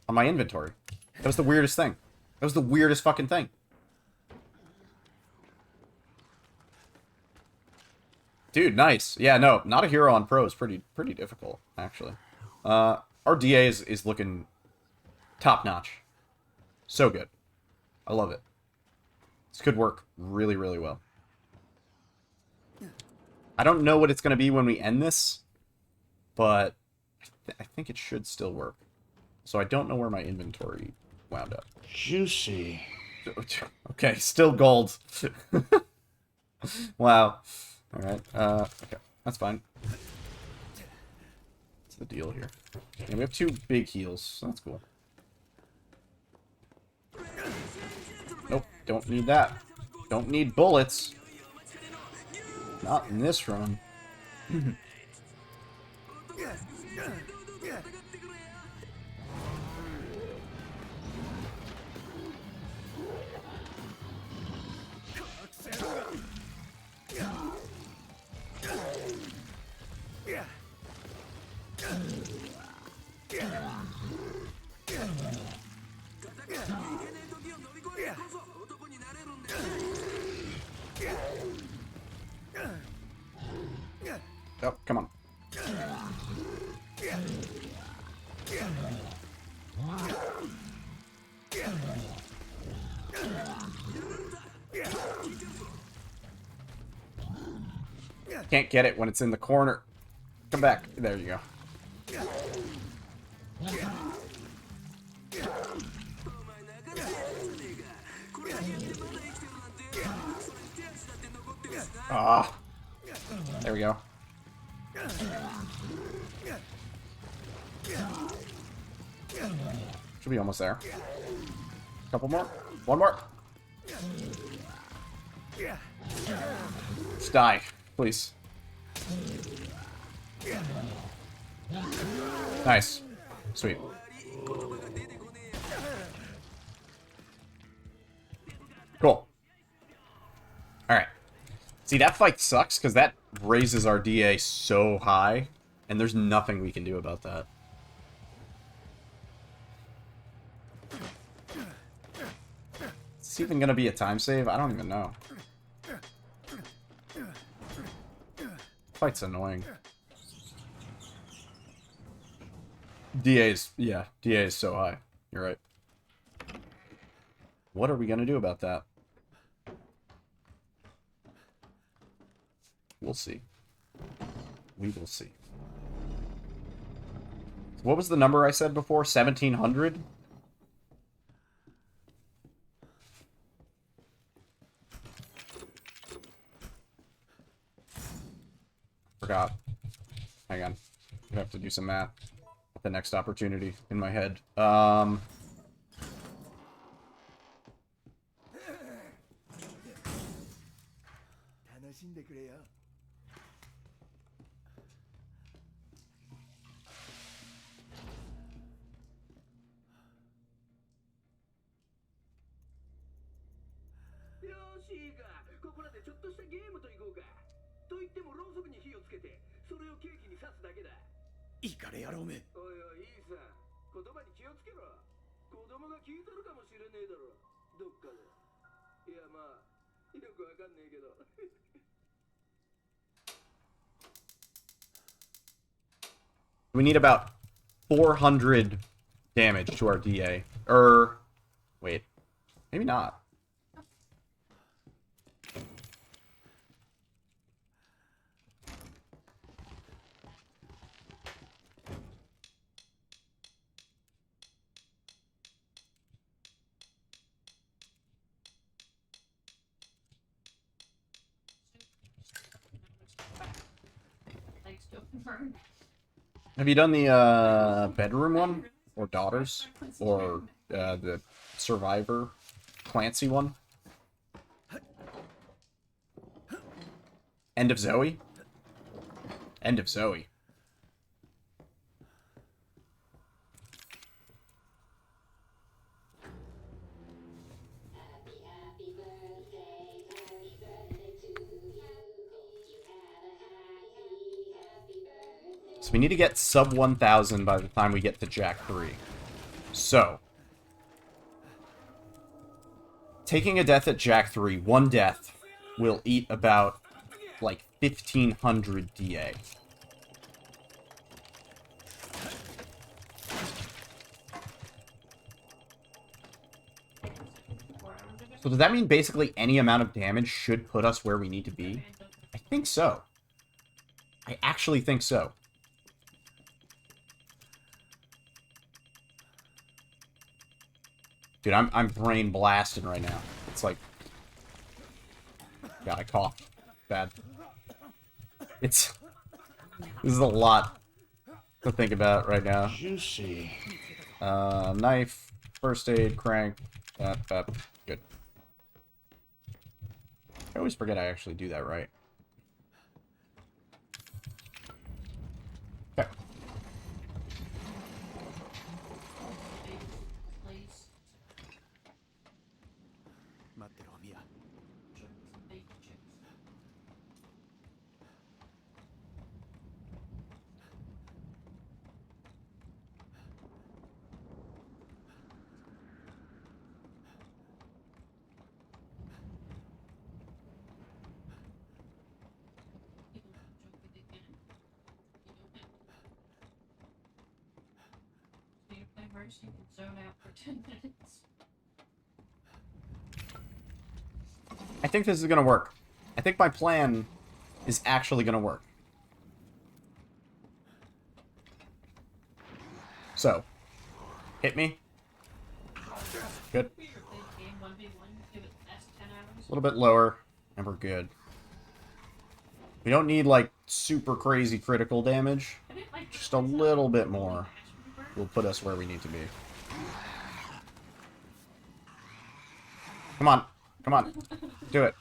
A: On my inventory. That was the weirdest thing. That was the weirdest fucking thing. Dude, nice. Yeah, no, not a hero on pro is pretty difficult, actually. Our DA is looking top-notch. So good. I love it. This could work really, really well. I don't know what it's going to be when we end this, but I think it should still work. So I don't know where my inventory wound up.
H: Juicy.
A: Okay, still gold. Wow. Alright, okay. That's fine. What's the deal here? Yeah, we have 2 big heals, so that's cool. Nope, don't need that. Don't need bullets. Not in this run. Oh, come on. Can't get it when it's in the corner. Come back. There you go. Ah. There we go. Should be almost there. Couple more. One more. Just die, please. Nice. Sweet. Cool. Alright. See, that fight sucks, because that raises our DA so high, and there's nothing we can do about that. Is this even going to be a time save? I don't even know. Fight's annoying. DA is so high. You're right. What are we going to do about that? We'll see. We will see. What was the number I said before? 1,700? Forgot. Hang on. I have to do some math. The next opportunity in my head.
G: ちょっとしたゲームといこうか。と言ってもろうそくに火をつけて、それをケーキに刺すだけだ。
C: いいかれ野郎め。
G: おいおい、いいさ。言葉に気をつけろ。子供が聞いてるかもしれねえだろ。どっかで。いや、まあ、よくわかんねえけど。
A: We need about 400 damage to our DA. Wait. Maybe not. Have you done the bedroom one? Or daughters? Or the survivor Clancy one? End of Zoe? End of Zoe. So we need to get sub 1,000 by the time we get to Jack 3. So, taking a death at Jack 3, one death, will eat about, like, 1,500 DA. So does that mean basically any amount of damage should put us where we need to be? I think so. I actually think so. Dude, I'm brain blasting right now. It's like... God, I coughed. Bad. It's... This is a lot to think about right now.
H: Juicy.
A: Knife, first aid, crank. Good. I always forget I actually do that right. Okay.
B: You can zone out for 10 minutes.
A: I think this is gonna work. I think my plan is actually gonna work. So, hit me. Good. A little bit lower, and we're good. We don't need, like, super crazy critical damage. Just a little bit more will put us where we need to be. Come on. Come on. Do it.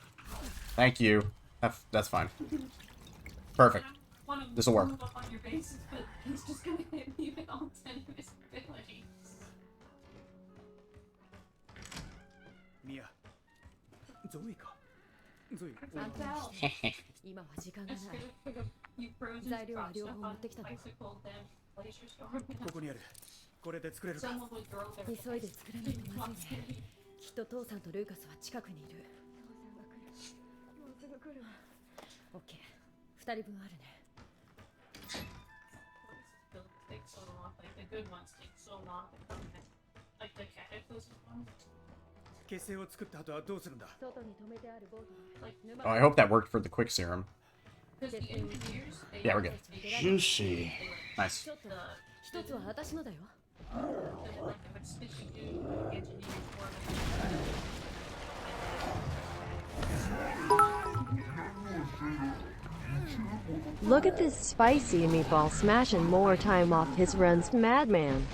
A: Thank you. That's fine. Perfect. This'll work.
C: Mia. Zoe か。Zoe.
E: 今は時間がない。
B: You frozen
E: 材料は
B: drop
E: 両
B: stuff
E: 方持
B: on
E: ってきたの。
B: bicycle, then place your storm.
C: ここにある。これで作れるか。
B: Someone would throw their
E: 急いで作らないとまずいね。きっと父さんとルーカスは近くにいる。もうすぐ来るわ。オッケー。2人分あるね。
B: take so long, like the good ones take so long to come in. Like the cataclysm ones.
C: 結成を作った後はどうするんだ。
E: 外に止めてあるボートで。
B: Like,
A: Oh, I hope that worked for the quick serum.
B: because the engineers, they
A: Yeah, we're good.
H: Juicy.
A: Nice.
E: ちょっと一つは私のだよ。
B: like they would stick you to the engineers for
I: Look at this spicy meatball smashing more time off his runs, madman.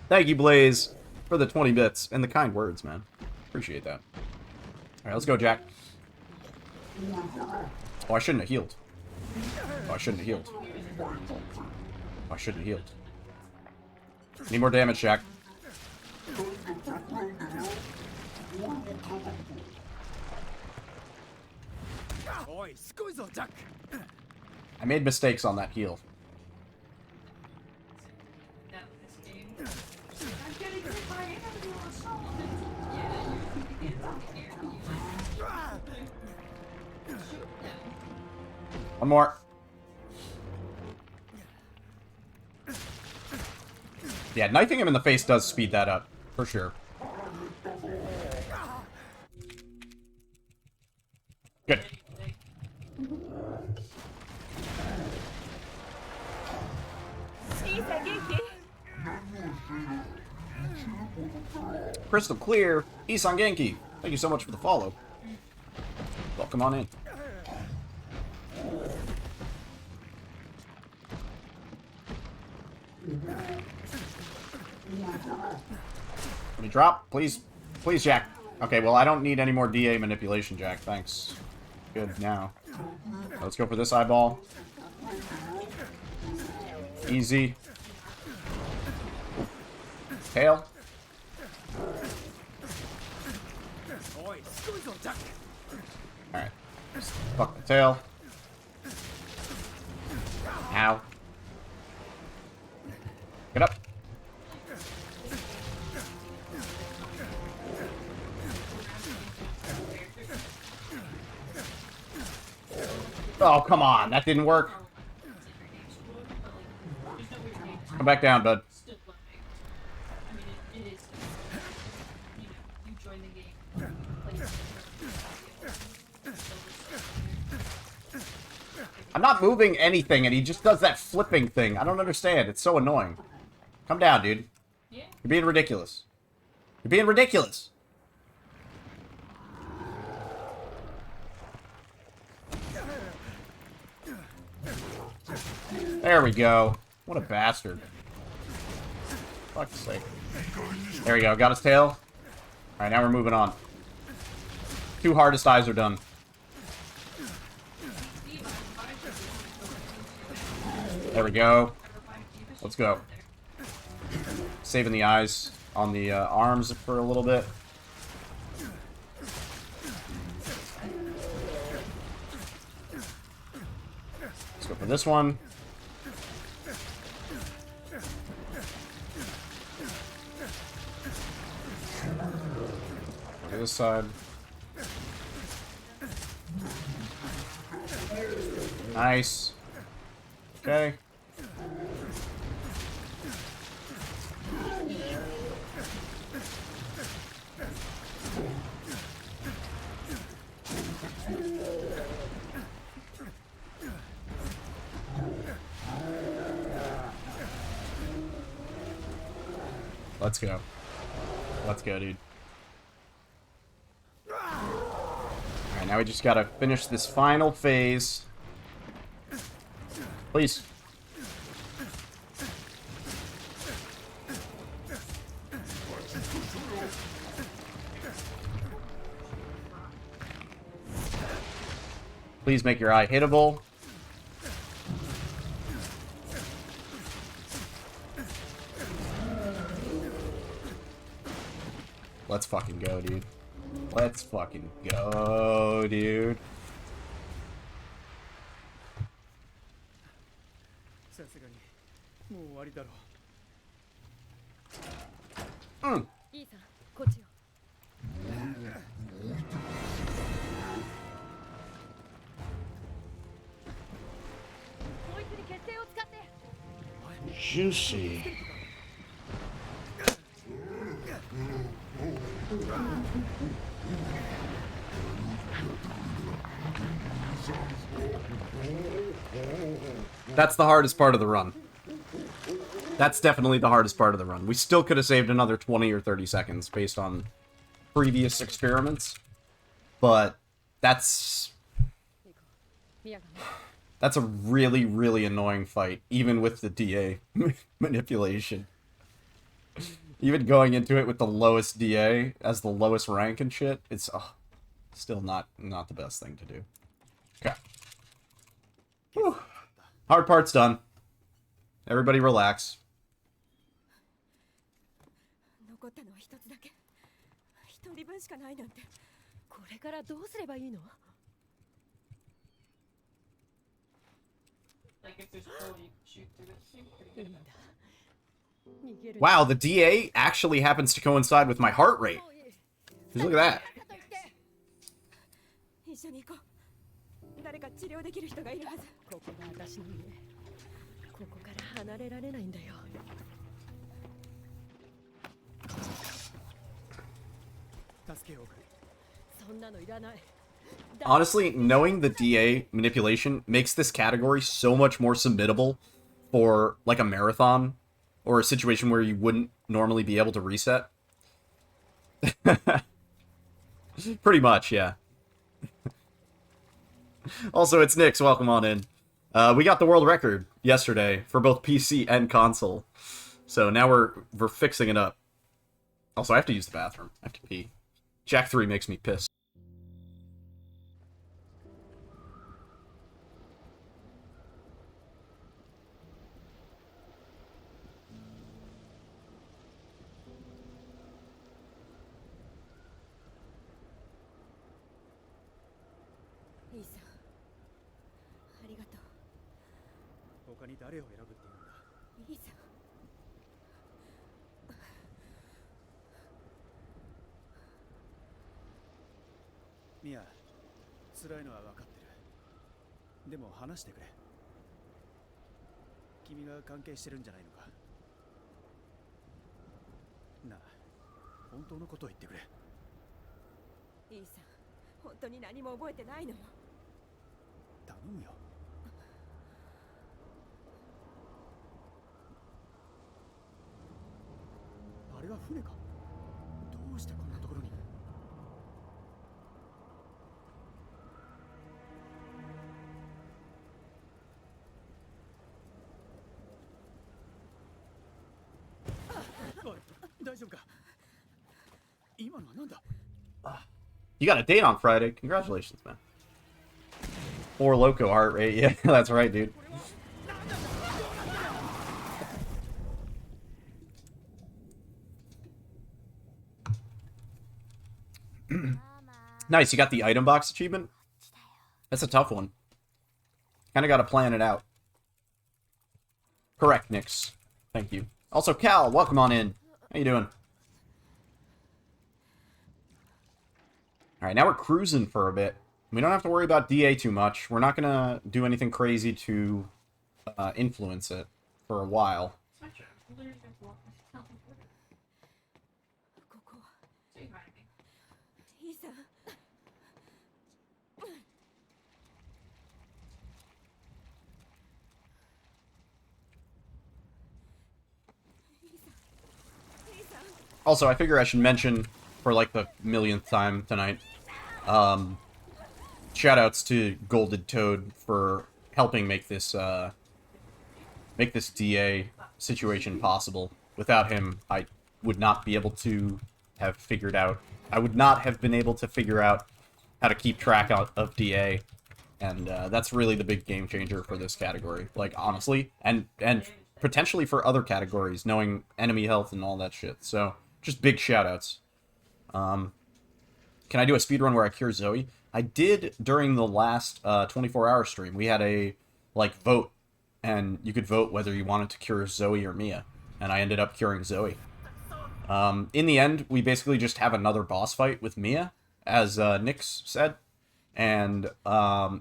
A: Thank you, Blaze, for the 20 bits and the kind words, man. Appreciate that. Alright, let's go, Jack. Oh, I shouldn't have healed. Oh, I shouldn't have healed. Oh, I shouldn't have healed. Need more damage, Jack. I made mistakes on that heal.
B: That this game. I'm getting hit by ambulance. Yeah, you get on here. You shoot them.
A: One more. Yeah, knifing him in the face does speed that up, for sure. Good. Crystal clear. Isan Genki. Thank you so much for the follow. Welcome on in. Let me drop, please. Please, Jack. Okay, well, I don't need any more DA manipulation, Jack. Thanks. Good, now. Let's go for this eyeball. Easy. Tail. Alright. Fuck the tail. Ow. Get up. Oh, come on. That didn't work. Come back down, bud.
B: Still learning. I mean, it is. You know, you join the game.
A: I'm not moving anything, and he just does that flipping thing. I don't understand. It's so annoying. Come down, dude.
B: Yeah.
A: You're being ridiculous. You're being ridiculous. There we go. What a bastard. Fuck's sake. There we go. Got his tail. Alright, now we're moving on. 2 hardest eyes are done. There we go. Let's go. Saving the eyes on the arms for a little bit. Let's go for this one. Go to this side. Nice. Okay. Let's go. Let's go, dude. Alright, now we just gotta finish this final phase. Please. Please make your eye hittable. Let's fucking go, dude. Let's fucking go, dude. Mm.
H: Juicy.
A: That's the hardest part of the run. That's definitely the hardest part of the run. We still could have saved another 20 or 30 seconds based on previous experiments. But that's a really, really annoying fight, even with the DA manipulation. Even going into it with the lowest DA as the lowest rank and shit, it's still not the best thing to do. Okay. Whew. Hard part's done. Everybody relax.
B: like if there's a hole, you can shoot through it. Seems pretty good about that.
A: Wow, the DA actually happens to coincide with my heart rate. Just look at that.
E: 一緒に行こう。誰か治療できる人がいるはず。ここが私の家。ここから離れられないんだよ。
C: 助けを送る。
E: そんなのいらない。
A: Honestly, knowing the DA manipulation makes this category so much more submittable for, like, a marathon or a situation where you wouldn't normally be able to reset. Pretty much, yeah. Also, it's Nyx. Welcome on in. We got the world record yesterday for both PC and console. So now we're fixing it up. Also, I have to use the bathroom. I have to pee. Jack 3 makes me pissed.
C: Mia, 辛いのは分かってる。でも話してくれ。君が関係してるんじゃないのか。なあ、本当のことを言ってくれ。
E: いいさ、本当に何も覚えてないのよ。
C: 頼むよ。あれは船か。どうしてこんなところに。大丈夫か。今のはなんだ。
A: You got a date on Friday. Congratulations, man. 4 loco heart rate. Yeah, that's right, dude. Nice, you got the item box achievement? That's a tough one. Kind of got to plan it out. Correct, Nyx. Thank you. Also, Cal, welcome on in. How you doing? Alright, now we're cruising for a bit. We don't have to worry about DA too much. We're not going to do anything crazy to influence it for a while. Also, I figure I should mention, for like the millionth time tonight, shoutouts to goldedtoad for helping make this DA situation possible. Without him, I would not be able to have figured out. I would not have been able to figure out how to keep track of DA, and that's really the big game changer for this category. Like, honestly, and potentially for other categories, knowing enemy health and all that shit. So. Just big shoutouts. Can I do a speedrun where I cure Zoe? I did during the last 24-hour stream. We had a, like, vote, and you could vote whether you wanted to cure Zoe or Mia, and I ended up curing Zoe. In the end, we basically just have another boss fight with Mia, as Nyx said, and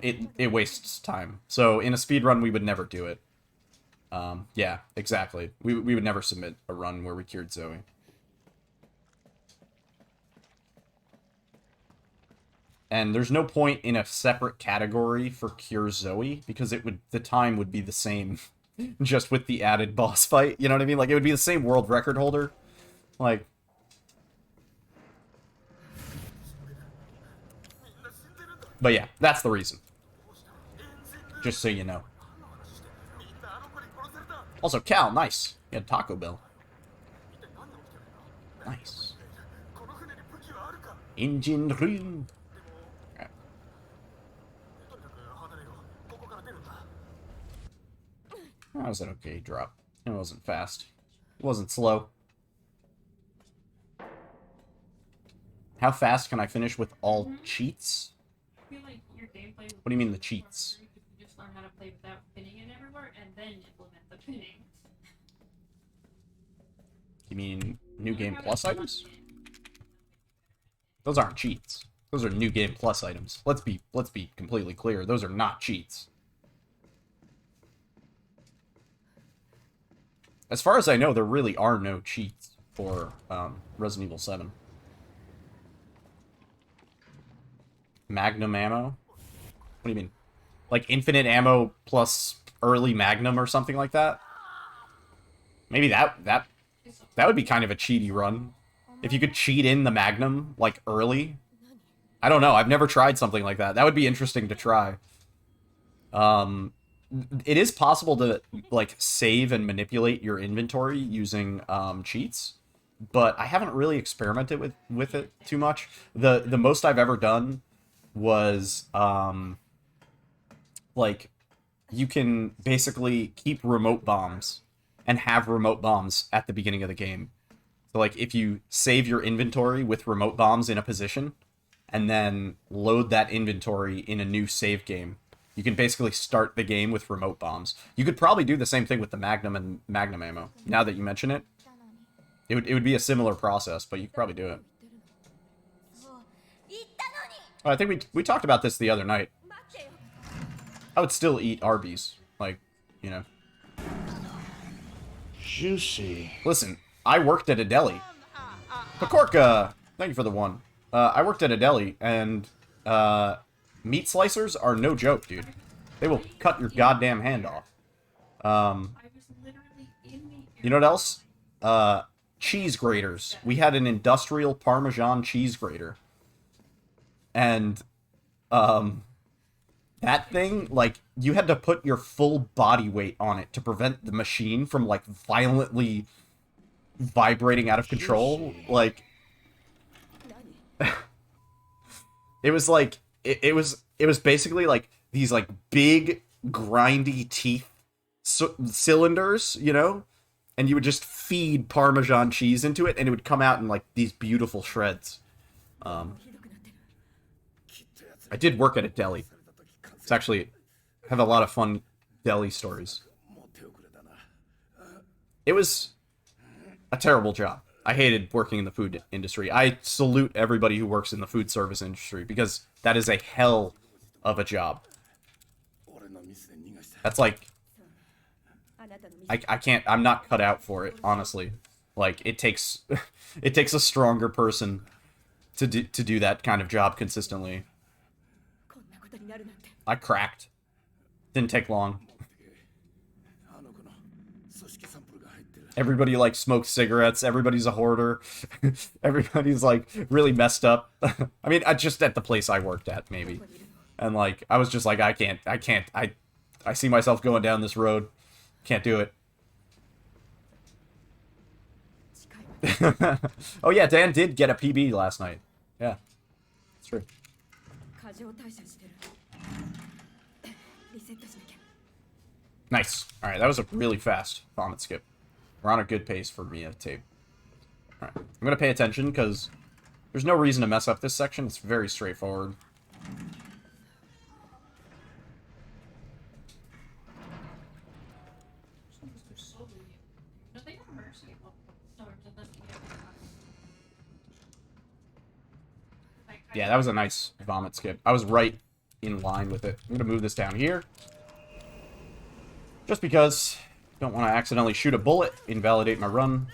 A: it wastes time. So in a speedrun, we would never do it. Yeah, exactly. We would never submit a run where we cured Zoe. And there's no point in a separate category for Cure Zoe, because the time would be the same, just with the added boss fight, you know what I mean? Like, it would be the same world record holder. Like... But yeah, that's the reason. Just so you know. Also, Cal, nice. You had Taco Bell. Nice. Engine room. That was an okay drop. It wasn't fast. It wasn't slow. How fast can I finish with all cheats?
B: I feel like your gameplay.
A: What do you mean the cheats?
B: You just learn how to play without pinning it everywhere. then implement the pinning.
A: You mean New Game Plus items? Those aren't cheats. Those are New Game Plus items. Let's be completely clear. Those are not cheats. As far as I know, there really are no cheats for Resident Evil 7. Magnum ammo? What do you mean? Like infinite ammo plus early Magnum or something like that? Maybe that would be kind of a cheaty run. If you could cheat in the Magnum, like, early. I don't know, I've never tried something like that. That would be interesting to try. It is possible to, like, save and manipulate your inventory using, cheats. But I haven't really experimented with it too much. The most I've ever done was, like, you can basically keep remote bombs and have remote bombs at the beginning of the game. So, like, if you save your inventory with remote bombs in a position, and then load that inventory in a new save game, you can basically start the game with remote bombs. You could probably do the same thing with the Magnum and Magnum ammo. Now that you mention it, it would be a similar process, but you could probably do it. Oh, I think we talked about this the other night. I would still eat Arby's. Like, you know.
H: Juicy.
A: Listen, I worked at a deli. Pakorka! Thank you for the one. I worked at a deli, and meat slicers are no joke, dude. They will cut your goddamn hand off. You know what else? Cheese graters. We had an industrial Parmesan cheese grater. And, that thing, like, you had to put your full body weight on it to prevent the machine from, like, violently vibrating out of control. Like, it was like, it was basically like these, like, big, grindy teeth cylinders, you know? And you would just feed Parmesan cheese into it, and it would come out in, like, these beautiful shreds. I did work at a deli. It's actually, I have a lot of fun deli stories. It was a terrible job. I hated working in the food industry. I salute everybody who works in the food service industry, because that is a hell of a job. That's like, I can't, I'm not cut out for it, honestly. Like, it takes a stronger person to do that kind of job consistently. I cracked. Didn't take long. Everybody, like, smokes cigarettes. Everybody's a hoarder. Everybody's, like, really messed up. I mean, just at the place I worked at, maybe. And, like, I was just like, I can't. I see myself going down this road. Can't do it. Oh, yeah, Dan did get a PB last night. Yeah. It's true. Nice. Alright, that was a really fast vomit skip. We're on a good pace for Mia tape. Alright, I'm gonna pay attention, because there's no reason to mess up this section. It's very straightforward. Yeah, that was a nice vomit skip. I was right in line with it. I'm gonna move this down here. Just because I don't want to accidentally shoot a bullet, invalidate my run.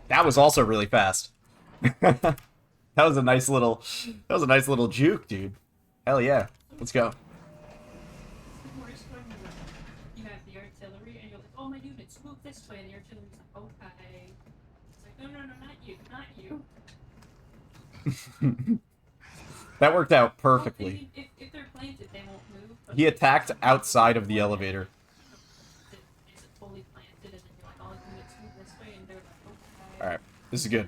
A: That was also really fast. That was a nice little juke, dude. Hell yeah. Let's go.
B: You have the artillery, and you're like, oh, my units, move this way, and the artillery's like, okay. It's like, no, not you, not you.
A: That worked out perfectly.
B: If they're planted, they won't move.
A: He attacked outside of the elevator.
B: Is it fully planted, and then you're like, oh, units move this way, and they're like, okay.
A: Alright, this is good.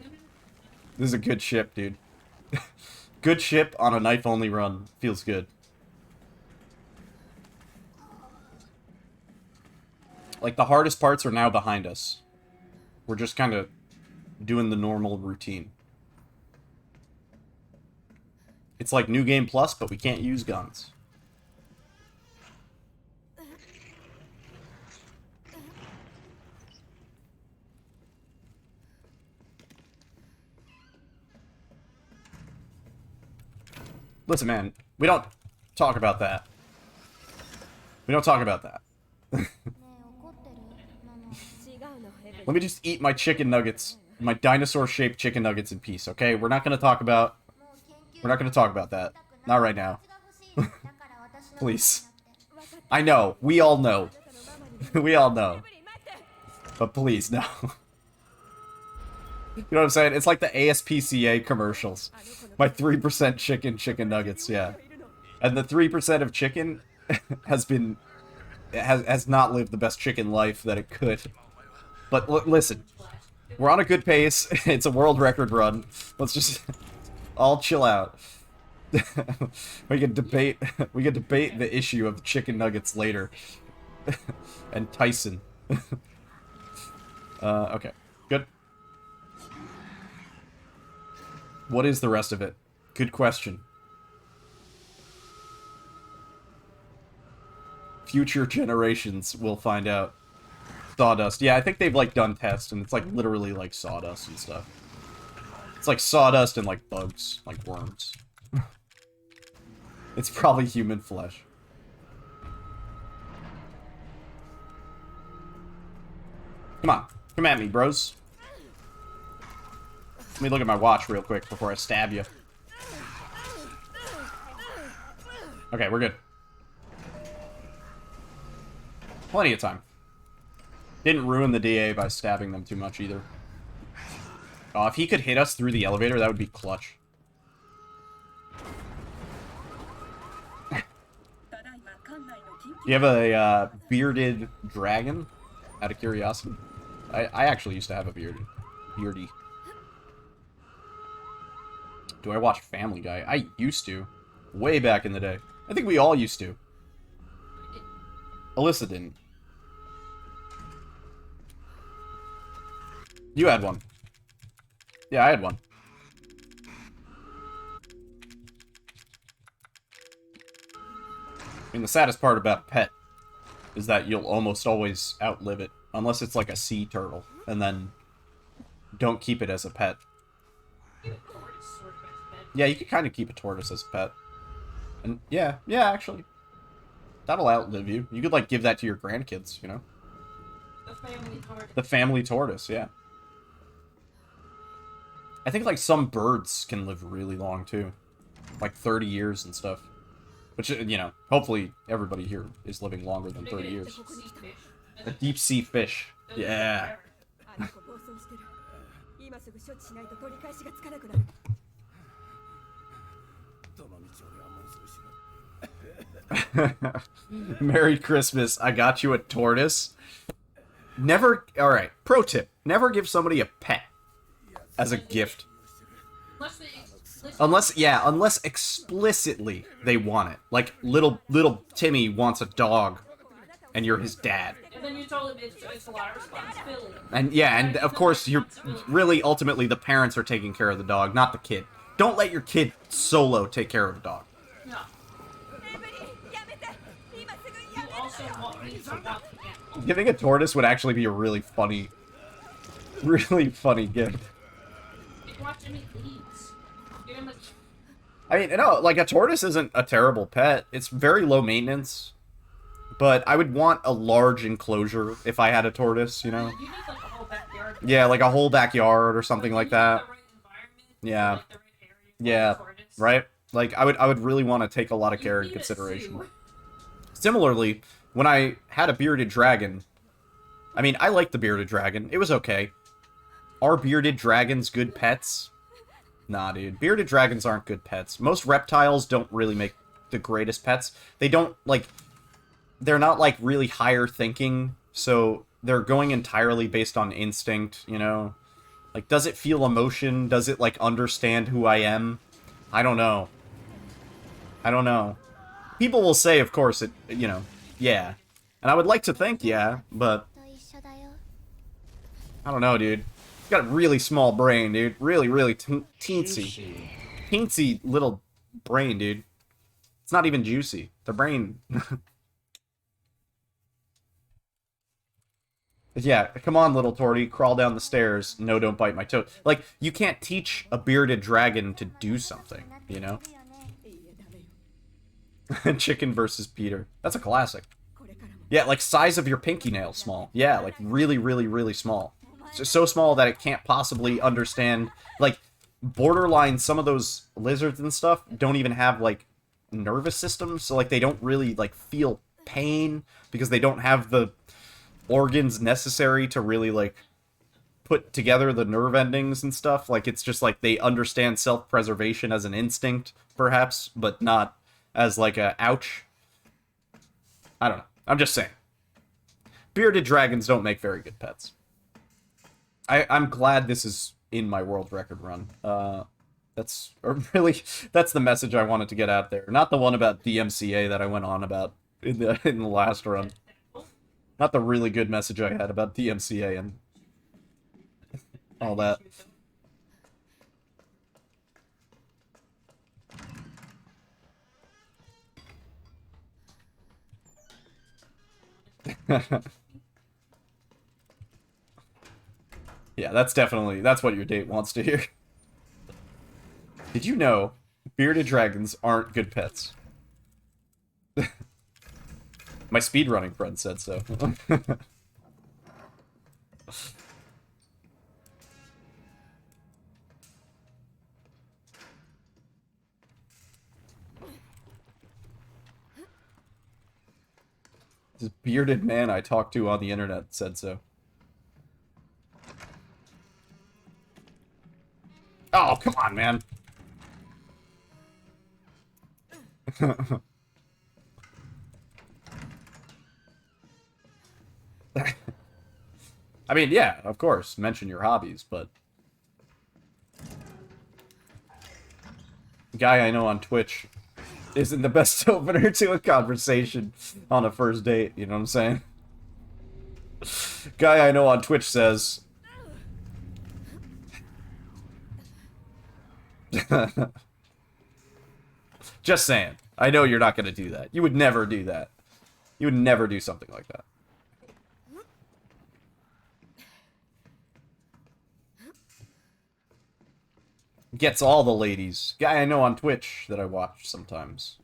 A: This is a good ship, dude. Good ship on a knife-only run. Feels good. Like, the hardest parts are now behind us. We're just kind of doing the normal routine. It's like New Game Plus, but we can't use guns. Listen, man, we don't talk about that. We don't talk about that. Let me just eat my chicken nuggets, my dinosaur-shaped chicken nuggets in peace, okay? We're not gonna talk about that. Not right now. Please. I know. We all know. We all know. But please, no. You know what I'm saying? It's like the ASPCA commercials. My 3% chicken nuggets, yeah. And the 3% of chicken has not lived the best chicken life that it could. But listen, we're on a good pace. It's a world record run. Let's just all chill out. we can debate the issue of chicken nuggets later. And Tyson. Okay. Good. What is the rest of it? Good question. Future generations will find out. Sawdust. Yeah, I think they've, like, done tests, and it's, like, literally, like, sawdust and stuff. It's like sawdust and, like, bugs. Like worms. It's probably human flesh. Come on. Come at me, bros. Let me look at my watch real quick before I stab you. Okay, we're good. Plenty of time. Didn't ruin the DA by stabbing them too much either. Oh, if he could hit us through the elevator, that would be clutch. Do you have a bearded dragon? Out of curiosity. I actually used to have a beardy. Do I watch Family Guy? I used to. Way back in the day. I think we all used to. Alyssa didn't. You had one. Yeah, I had one. I mean, the saddest part about pet is that you'll almost always outlive it. Unless it's like a sea turtle. And then don't keep it as a pet. Yeah, you could kind of keep a tortoise as a pet. And yeah, actually. That'll outlive you. You could, like, give that to your grandkids, you know?
B: The family tortoise. The
A: family tortoise, yeah. I think, like, some birds can live really long, too. Like, 30 years and stuff. Which, you know, hopefully everybody here is living longer than 30 years. A deep-sea fish. Yeah. Merry Christmas. I got you a tortoise. Never... Alright, pro tip. Never give somebody a pet as a gift. Unless explicitly they want it. Like, little Timmy wants a dog, and you're his dad.
B: And then you told him it's a lot of responsibility.
A: And yeah, and of course, you're really, ultimately, the parents are taking care of the dog, not the kid. Don't let your kid solo take care of a dog.
B: No. You also want me to want the
A: Giving a tortoise would actually be a really funny gift.
B: Watch him eat leaves. Give him a...
A: I mean, no, like, a tortoise isn't a terrible pet. It's very low maintenance. But I would want a large enclosure if I had a tortoise, you know?
B: You need, like, a whole backyard.
A: Yeah, like a whole backyard or something like that. Yeah. Yeah, right? Like, I would really want to take a lot of care and consideration. Similarly, when I had a bearded dragon, I mean, I liked the bearded dragon. It was okay. Are bearded dragons good pets? Nah, dude. Bearded dragons aren't good pets. Most reptiles don't really make the greatest pets. They don't, like... They're not, like, really higher thinking, so they're going entirely based on instinct, you know? Like, does it feel emotion? Does it, like, understand who I am? I don't know. I don't know. People will say, of course, it, you know, yeah. And I would like to think, yeah, but... I don't know, dude. You've got a really small brain, dude. Really, really teensy. Teensy little brain, dude. It's not even juicy. The brain... Yeah, come on, little Torty, crawl down the stairs. No, don't bite my toe. Like, you can't teach a bearded dragon to do something, you know? Chicken versus Peter. That's a classic. Yeah, like size of your pinky nail small. Yeah, like really, really, really small. It's just so small that it can't possibly understand. Like, borderline, some of those lizards and stuff don't even have, like, nervous systems. So, like, they don't really, like, feel pain because they don't have the organs necessary to really, like, put together the nerve endings and stuff. Like, it's just like they understand self-preservation as an instinct, perhaps, but not as like a ouch. I don't know. I'm just saying. Bearded dragons don't make very good pets. I'm glad this is in my world record run. That's the message I wanted to get out there. Not the one about DMCA that I went on about in the last run. Not the really good message I had about DMCA and all that. Yeah, that's what your date wants to hear. Did you know bearded dragons aren't good pets? My speedrunning friend said so. This bearded man I talked to on the internet said so. Oh, come on, man. I mean, yeah, of course, mention your hobbies, but... Guy I know on Twitch isn't the best opener to a conversation on a first date, you know what I'm saying? Guy I know on Twitch says... Just saying. I know you're not going to do that. You would never do that. You would never do something like that. Gets all the ladies. Guy I know on Twitch that I watch sometimes.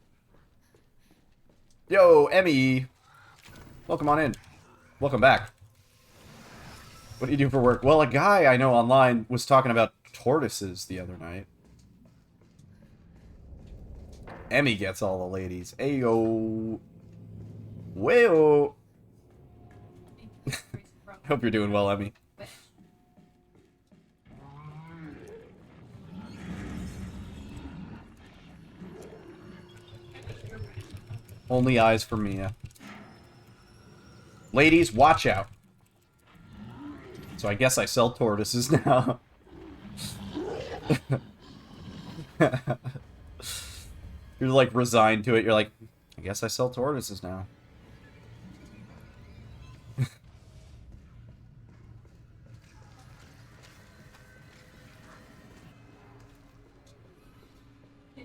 A: Yo, Emmy. Welcome on in. Welcome back. What do you do for work? Well, a guy I know online was talking about tortoises the other night. Emmy gets all the ladies. Ayo. Wayo. Hope you're doing well, Emmy. Only eyes for Mia. Ladies, watch out. So I guess I sell tortoises now. You're like resigned to it. You're like, I guess I sell tortoises now.
B: Did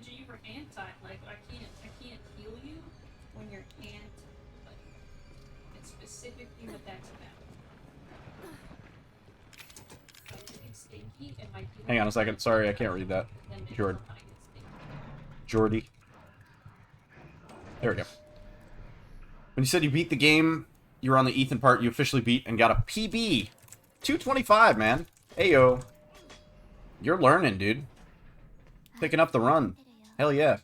B: you ever anti like I can't heal you when you're like it's specifically what that's about. It's stinky and my
A: Hang on a second. Sorry, I can't read that. Jordy. There we go. When you said you beat the game, you were on the Ethan part, you officially beat and got a PB. 225, man. Ayo. You're learning, dude. Picking up the run. Hell yeah.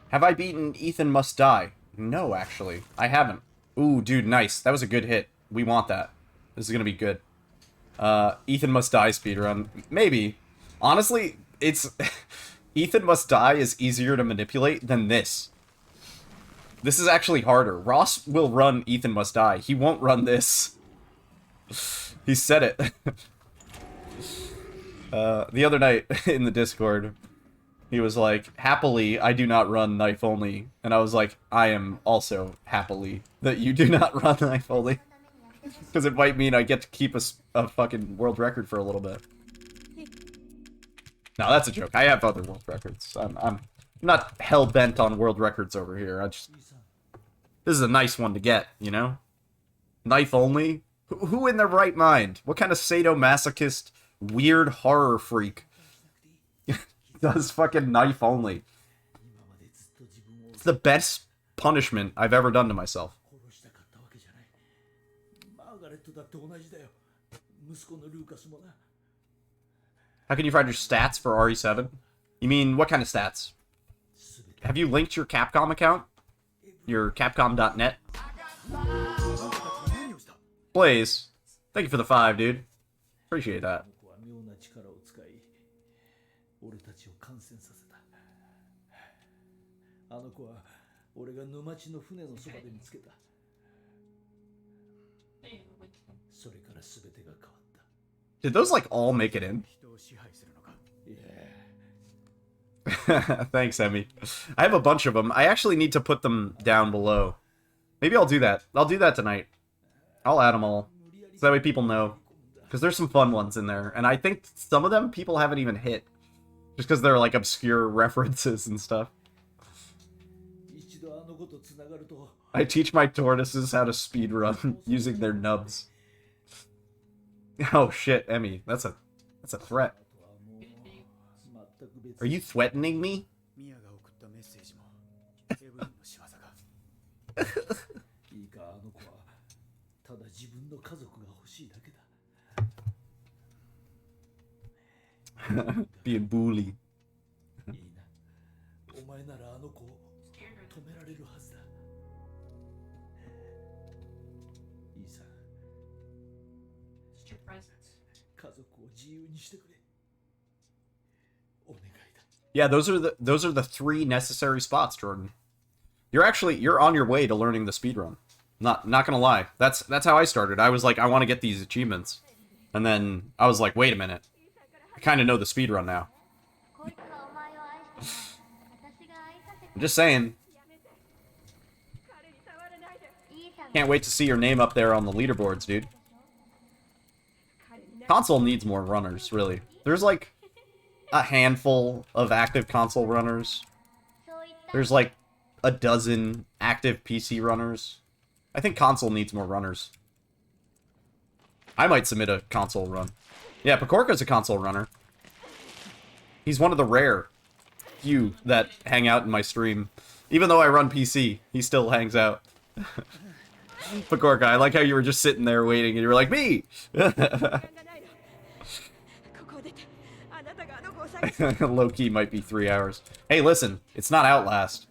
A: Have I beaten Ethan Must Die? No, actually. I haven't. Ooh, dude, nice. That was a good hit. We want that. This is gonna be good. Ethan Must Die speedrun. Maybe. Honestly, it's... Ethan Must Die is easier to manipulate than this. This is actually harder. Ross will run Ethan Must Die. He won't run this. He said it. The other night in the Discord, he was like, happily, I do not run knife only. And I was like, I am also happily that you do not run knife only. Because it might mean I get to keep a fucking world record for a little bit. No, that's a joke. I have other world records. I'm not hell-bent on world records over here. This is a nice one to get, you know? Knife only? Who in their right mind? What kind of sadomasochist, weird horror freak does fucking knife only. It's the best punishment I've ever done to myself.
G: 殺したかったわけじゃない。マーガレットだって同じだよ。息子のルーカスもな。
A: How can you find your stats for RE7? You mean, what kind of stats? Have you linked your Capcom account? Your Capcom.net? Blaze, thank you for the 5, dude. Appreciate that.
G: この子は妙な力を使い、俺たちを感染させた。あの子は俺が沼地の船のそばで見つけた。それから全てが変わった。
A: Did those, like, all make it in?
C: 人を支配するのか。
A: Thanks, Emmy. I have a bunch of them. I actually need to put them down below. Maybe I'll do that. I'll do that tonight. I'll add them all. So that way people know. Because there's some fun ones in there. And I think some of them people haven't even hit. Just because they're like obscure references and stuff. I teach my tortoises how to speedrun using their nubs. Oh shit, Emmy. That's a threat. Are you threatening me?
C: ミヤが送ったメッセージもエブリンの仕業か。
G: いいか、あの子はただ自分の家族が欲しいだけだ。
A: Being bullied.
G: いいな。お前ならあの子を止められるはずだ。いいさ。家族を自由にしてくれ。
A: Yeah, those are the 3 necessary spots, Jordan. You're on your way to learning the speedrun. Not gonna lie. That's how I started. I was like, I want to get these achievements. And then I was like, wait a minute. I kind of know the speedrun now. I'm just saying. Can't wait to see your name up there on the leaderboards, dude. Console needs more runners, really. There's like a handful of active console runners. There's like a dozen active PC runners. I think console needs more runners. I might submit a console run. Yeah, Pakorka's a console runner. He's one of the rare few that hang out in my stream. Even though I run PC, he still hangs out. Pakorka, I like how you were just sitting there waiting and you were like, me! Low-key might be 3 hours. Hey, listen, it's not Outlast.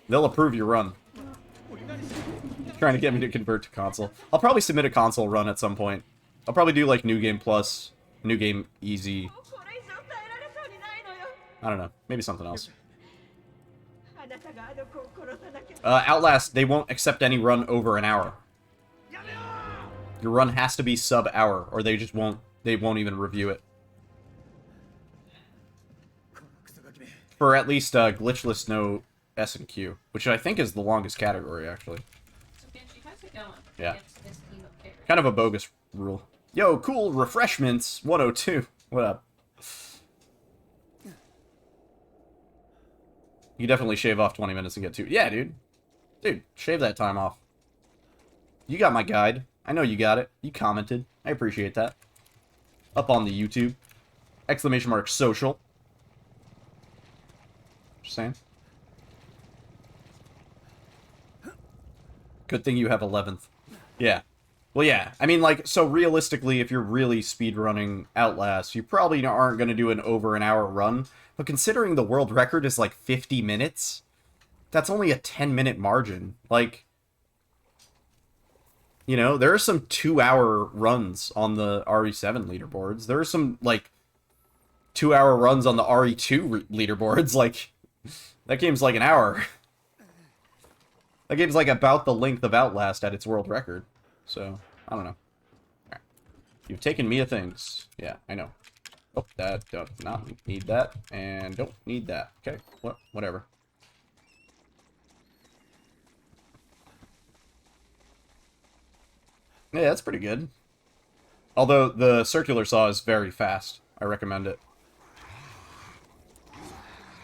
A: They'll approve your run. Trying to get me to convert to console. I'll probably submit a console run at some point. I'll probably do like New Game Plus, New Game Easy. I don't know, maybe something else. Outlast, they won't accept any run over an hour. Your run has to be sub-hour, or they just won't even review it. For at least glitchless no S and Q, which I think is the longest category, actually. Yeah. Kind of a bogus rule. Yo, cool refreshments, 102. What up? You definitely shave off 20 minutes and get 2. Yeah, dude. Dude, shave that time off. You got my guide. I know you got it. You commented. I appreciate that. Up on the YouTube. ! Social. Just saying. Good thing you have 11th. Yeah. Well, yeah. I mean, like, so realistically, if you're really speedrunning Outlast, you probably aren't going to do an over an hour run. But considering the world record is like 50 minutes, that's only a 10-minute margin. Like, you know, there are some 2-hour runs on the RE7 leaderboards. There are some, like, 2-hour runs on the RE2 leaderboards. Like, that game's like an hour. That game's like about the length of Outlast at its world record. So, I don't know. Right. You've taken me a things. Yeah, I know. Oh, that does not need that. And don't need that. Okay, whatever. Yeah, that's pretty good. Although, the circular saw is very fast. I recommend it.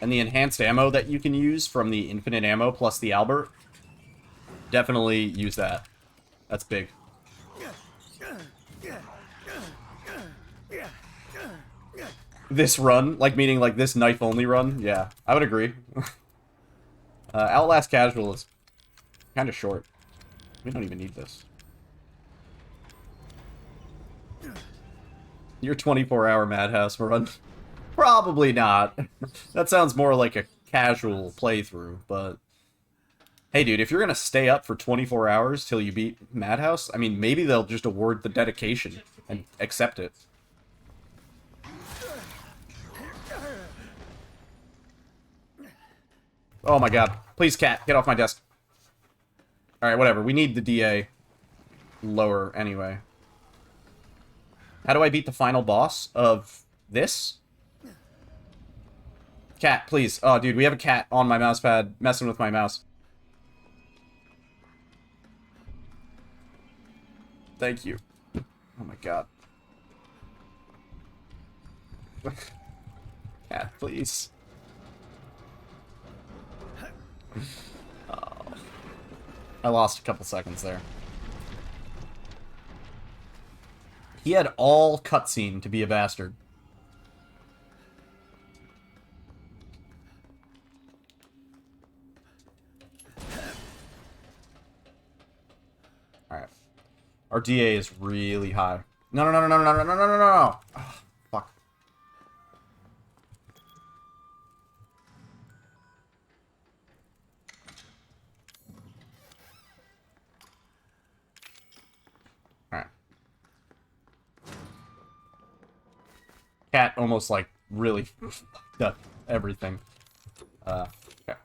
A: And the enhanced ammo that you can use from the infinite ammo plus the Albert, definitely use that. That's big. This run, like meaning like this knife only run, yeah, I would agree. Outlast Casual is kind of short. We don't even need this. Your 24-hour Madhouse run? Probably not. That sounds more like a casual playthrough, but... Hey, dude, if you're gonna stay up for 24 hours till you beat Madhouse, I mean, maybe they'll just award the dedication and accept it. Oh my god. Please, cat, get off my desk. Alright, whatever. We need the DA lower anyway. How do I beat the final boss of this? Cat, please. Oh, dude, we have a cat on my mouse pad messing with my mouse. Thank you. Oh my god. Cat, please. Oh. I lost a couple seconds there. He had all cutscene to be a bastard. Alright. Our DA is really high. No, no, no, no, no, no, no, no, no, no, no. Oh, fuck. Alright. Cat almost, like, really fucked up everything. Okay.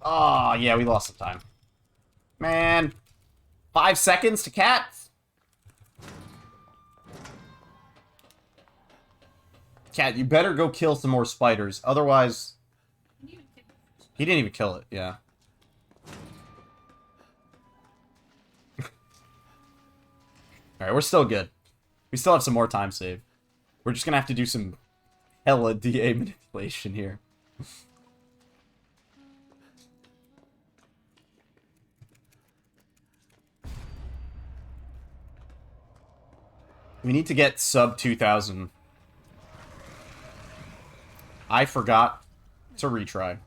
A: Oh, yeah, we lost some time. Man. 5 seconds to cat? Cat, you better go kill some more spiders. Otherwise... He didn't even kill it, yeah. Alright, we're still good. We still have some more time saved. We're just gonna have to do some hella DA manipulation here. We need to get sub 2,000. I forgot to retry.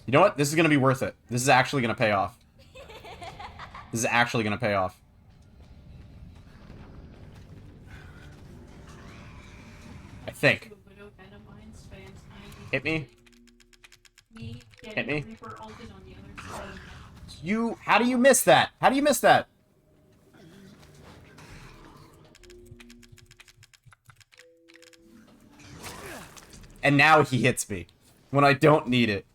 A: You know what? This is going to be worth it. This is actually going to pay off. This is actually going to pay off. I think. Hit me. Hit me. You... How do you miss that? How do you miss that? And now he hits me. When I don't need it.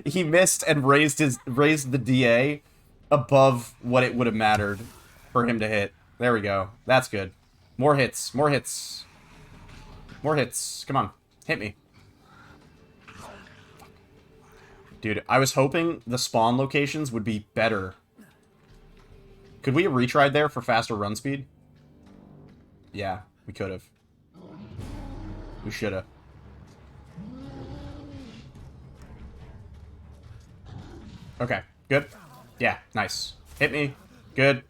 A: He missed and raised the DA above what it would have mattered for him to hit. There we go. That's good. More hits. More hits. More hits. Come on. Hit me. Dude, I was hoping the spawn locations would be better. Could we have retried there for faster run speed? Yeah, we could have. We should have. Okay, good. Yeah, nice. Hit me. Good.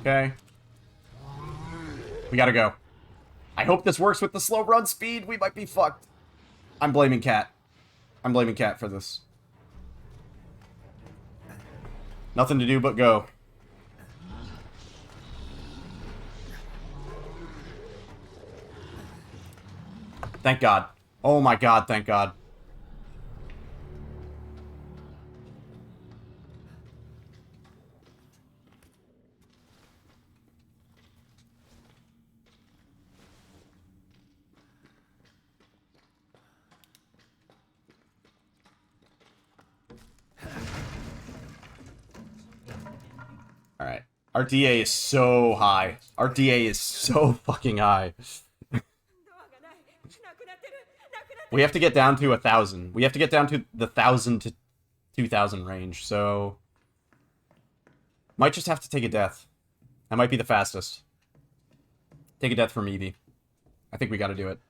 A: Okay. We gotta go. I hope this works with the slow run speed. We might be fucked. I'm blaming Cat. I'm blaming Cat for this. Nothing to do but go. Thank God. Oh my God, thank God. Alright. Our DA is so high. Our DA is so fucking high. We have to get down to 1,000. We have to get down to the 1,000 to 2,000 range, so... Might just have to take a death. That might be the fastest. Take a death from Eevee. I think we gotta do it.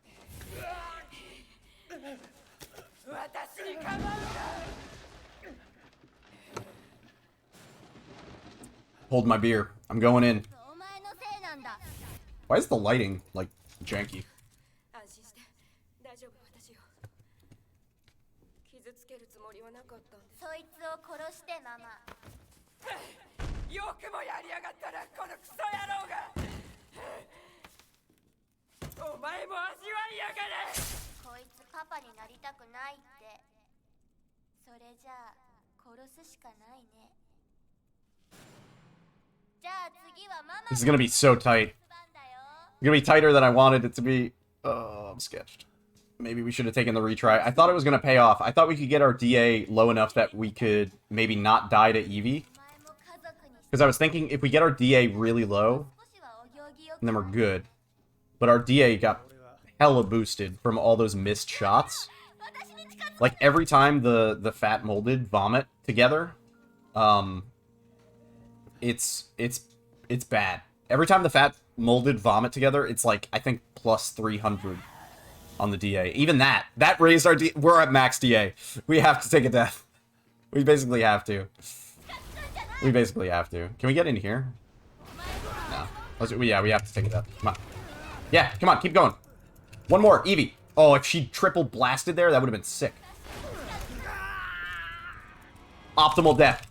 A: Hold my beer. I'm going in. Why is the lighting, like, janky?
J: 安心して大丈夫私よ傷つけるつもりはなかったんですそいつを殺してママよくもやりやがったなこのクソ野郎がお前も味わいやがれこいつパパになりたくないってそれじゃあ殺すしかないねじゃあ次はママ
A: This is gonna be so tight. It's gonna be tighter than I wanted it to be. I'm sketched. Maybe we should have taken the retry. I thought it was gonna pay off. I thought we could get our DA low enough that we could maybe not die to Eevee. Because I was thinking if we get our DA really low, then we're good. But our DA got hella boosted from all those missed shots. Like every time the fat molded vomit together, it's bad. Every time the fat molded vomit together, it's like, I think, plus 300 on the DA. Even that raised our DA. We're at max DA. We have to take a death. We basically have to. We basically have to. Can we get in here? No. Yeah, we have to take a death. Come on. Yeah, come on, keep going. One more, Eevee. Oh, if she triple blasted there, that would have been sick. Optimal death.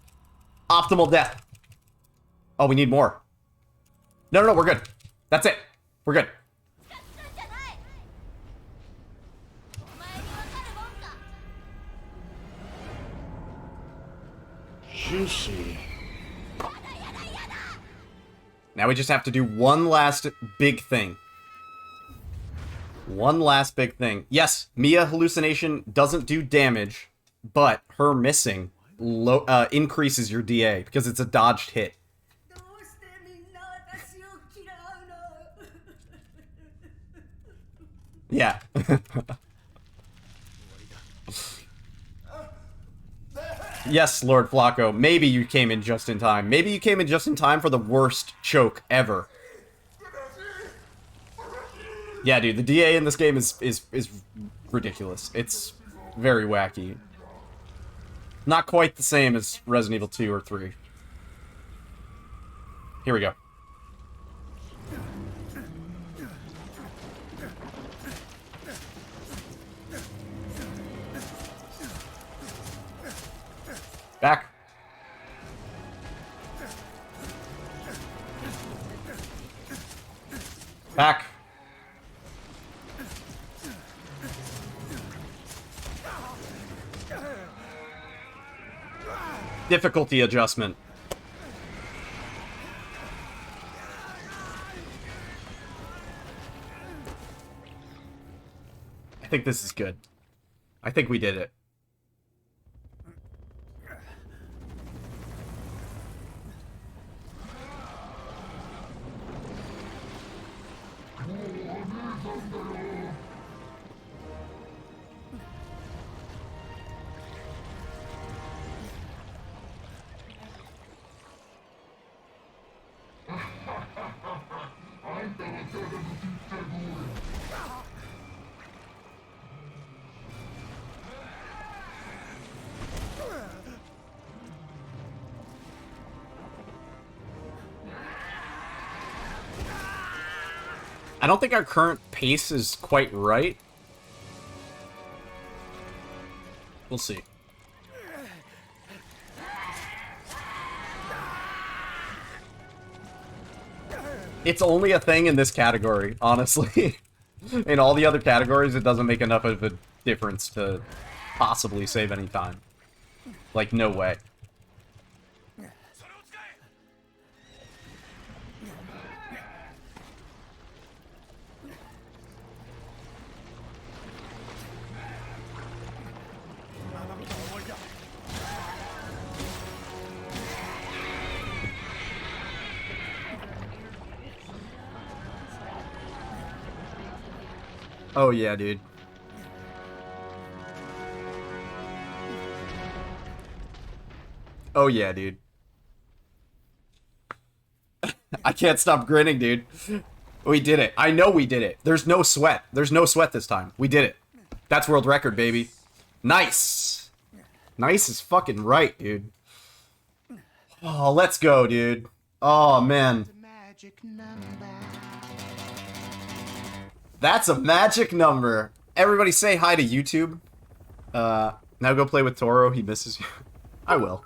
A: Optimal death. Oh, we need more. No, we're good. That's it. We're good.
H: Juicy.
A: Now we just have to do one last big thing. One last big thing. Yes, Mia hallucination doesn't do damage, but her missing increases your DA because it's a dodged hit. Yeah. Yes, Lord Flacco. Maybe you came in just in time. Maybe you came in just in time for the worst choke ever. Yeah, dude, the DA in this game is ridiculous. It's very wacky. Not quite the same as Resident Evil 2 or 3. Here we go. Back. Back. Difficulty adjustment. I think this is good. I think we did it. I don't think our current pace is quite right. We'll see. It's only a thing in this category, honestly. In all the other categories, it doesn't make enough of a difference to possibly save any time. Like, no way. Oh yeah, dude. Oh yeah, dude. I can't stop grinning, dude. We did it. I know we did it. There's no sweat. There's no sweat this time. We did it. That's world record, baby. Nice. Nice is fucking right, dude. Oh, let's go, dude. Oh, man. That's a magic number. Everybody say hi to YouTube. Now go play with Toro. He misses you. I will.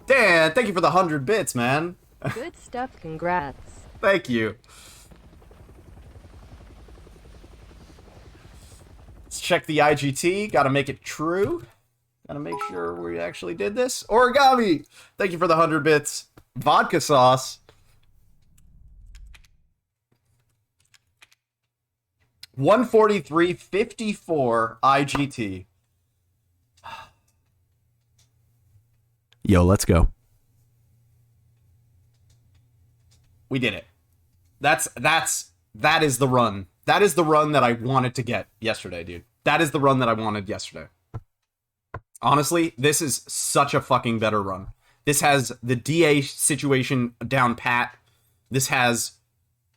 A: Dan, thank you for the 100 bits, man.
I: Good stuff, congrats.
A: Thank you. Let's check the IGT. Gotta make it true. Gotta make sure we actually did this. Origami! Thank you for the 100 bits. Vodka sauce. 143.54 IGT. Yo, let's go. We did it. That is the run. That is the run that I wanted to get yesterday, dude. That is the run that I wanted yesterday. Honestly, this is such a fucking better run. This has the DA situation down pat. This has,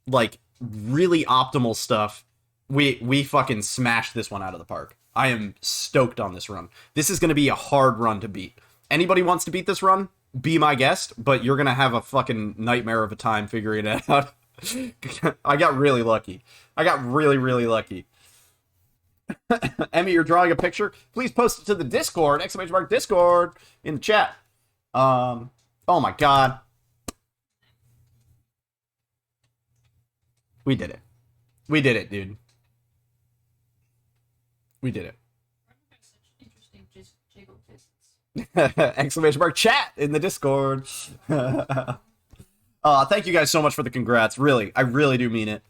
A: like, really optimal stuff. We fucking smashed this one out of the park. I am stoked on this run. This is going to be a hard run to beat. Anybody wants to beat this run, be my guest, but you're going to have a fucking nightmare of a time figuring it out. I got really lucky. I got really, really lucky. Emmy, you're drawing a picture? Please post it to the Discord, !Discord, in the chat. Oh my god. We did it. We did it, dude. We did it. !Chat in the Discord. Thank you guys so much for the congrats. Really, I really do mean it.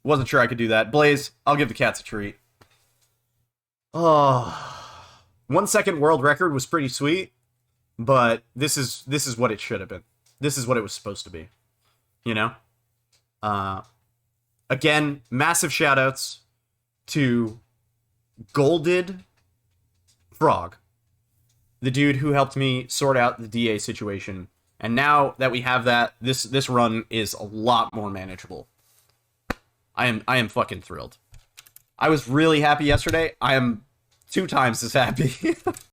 A: Wasn't sure I could do that. Blaze, I'll give the cats a treat. Oh, 1 second world record was pretty sweet, but this is what it should have been. This is what it was supposed to be. You know? Again, massive shoutouts to goldedfrog, the dude who helped me sort out the DA situation. And now that we have that, this run is a lot more manageable. I am fucking thrilled. I was really happy yesterday. I am 2 times as happy.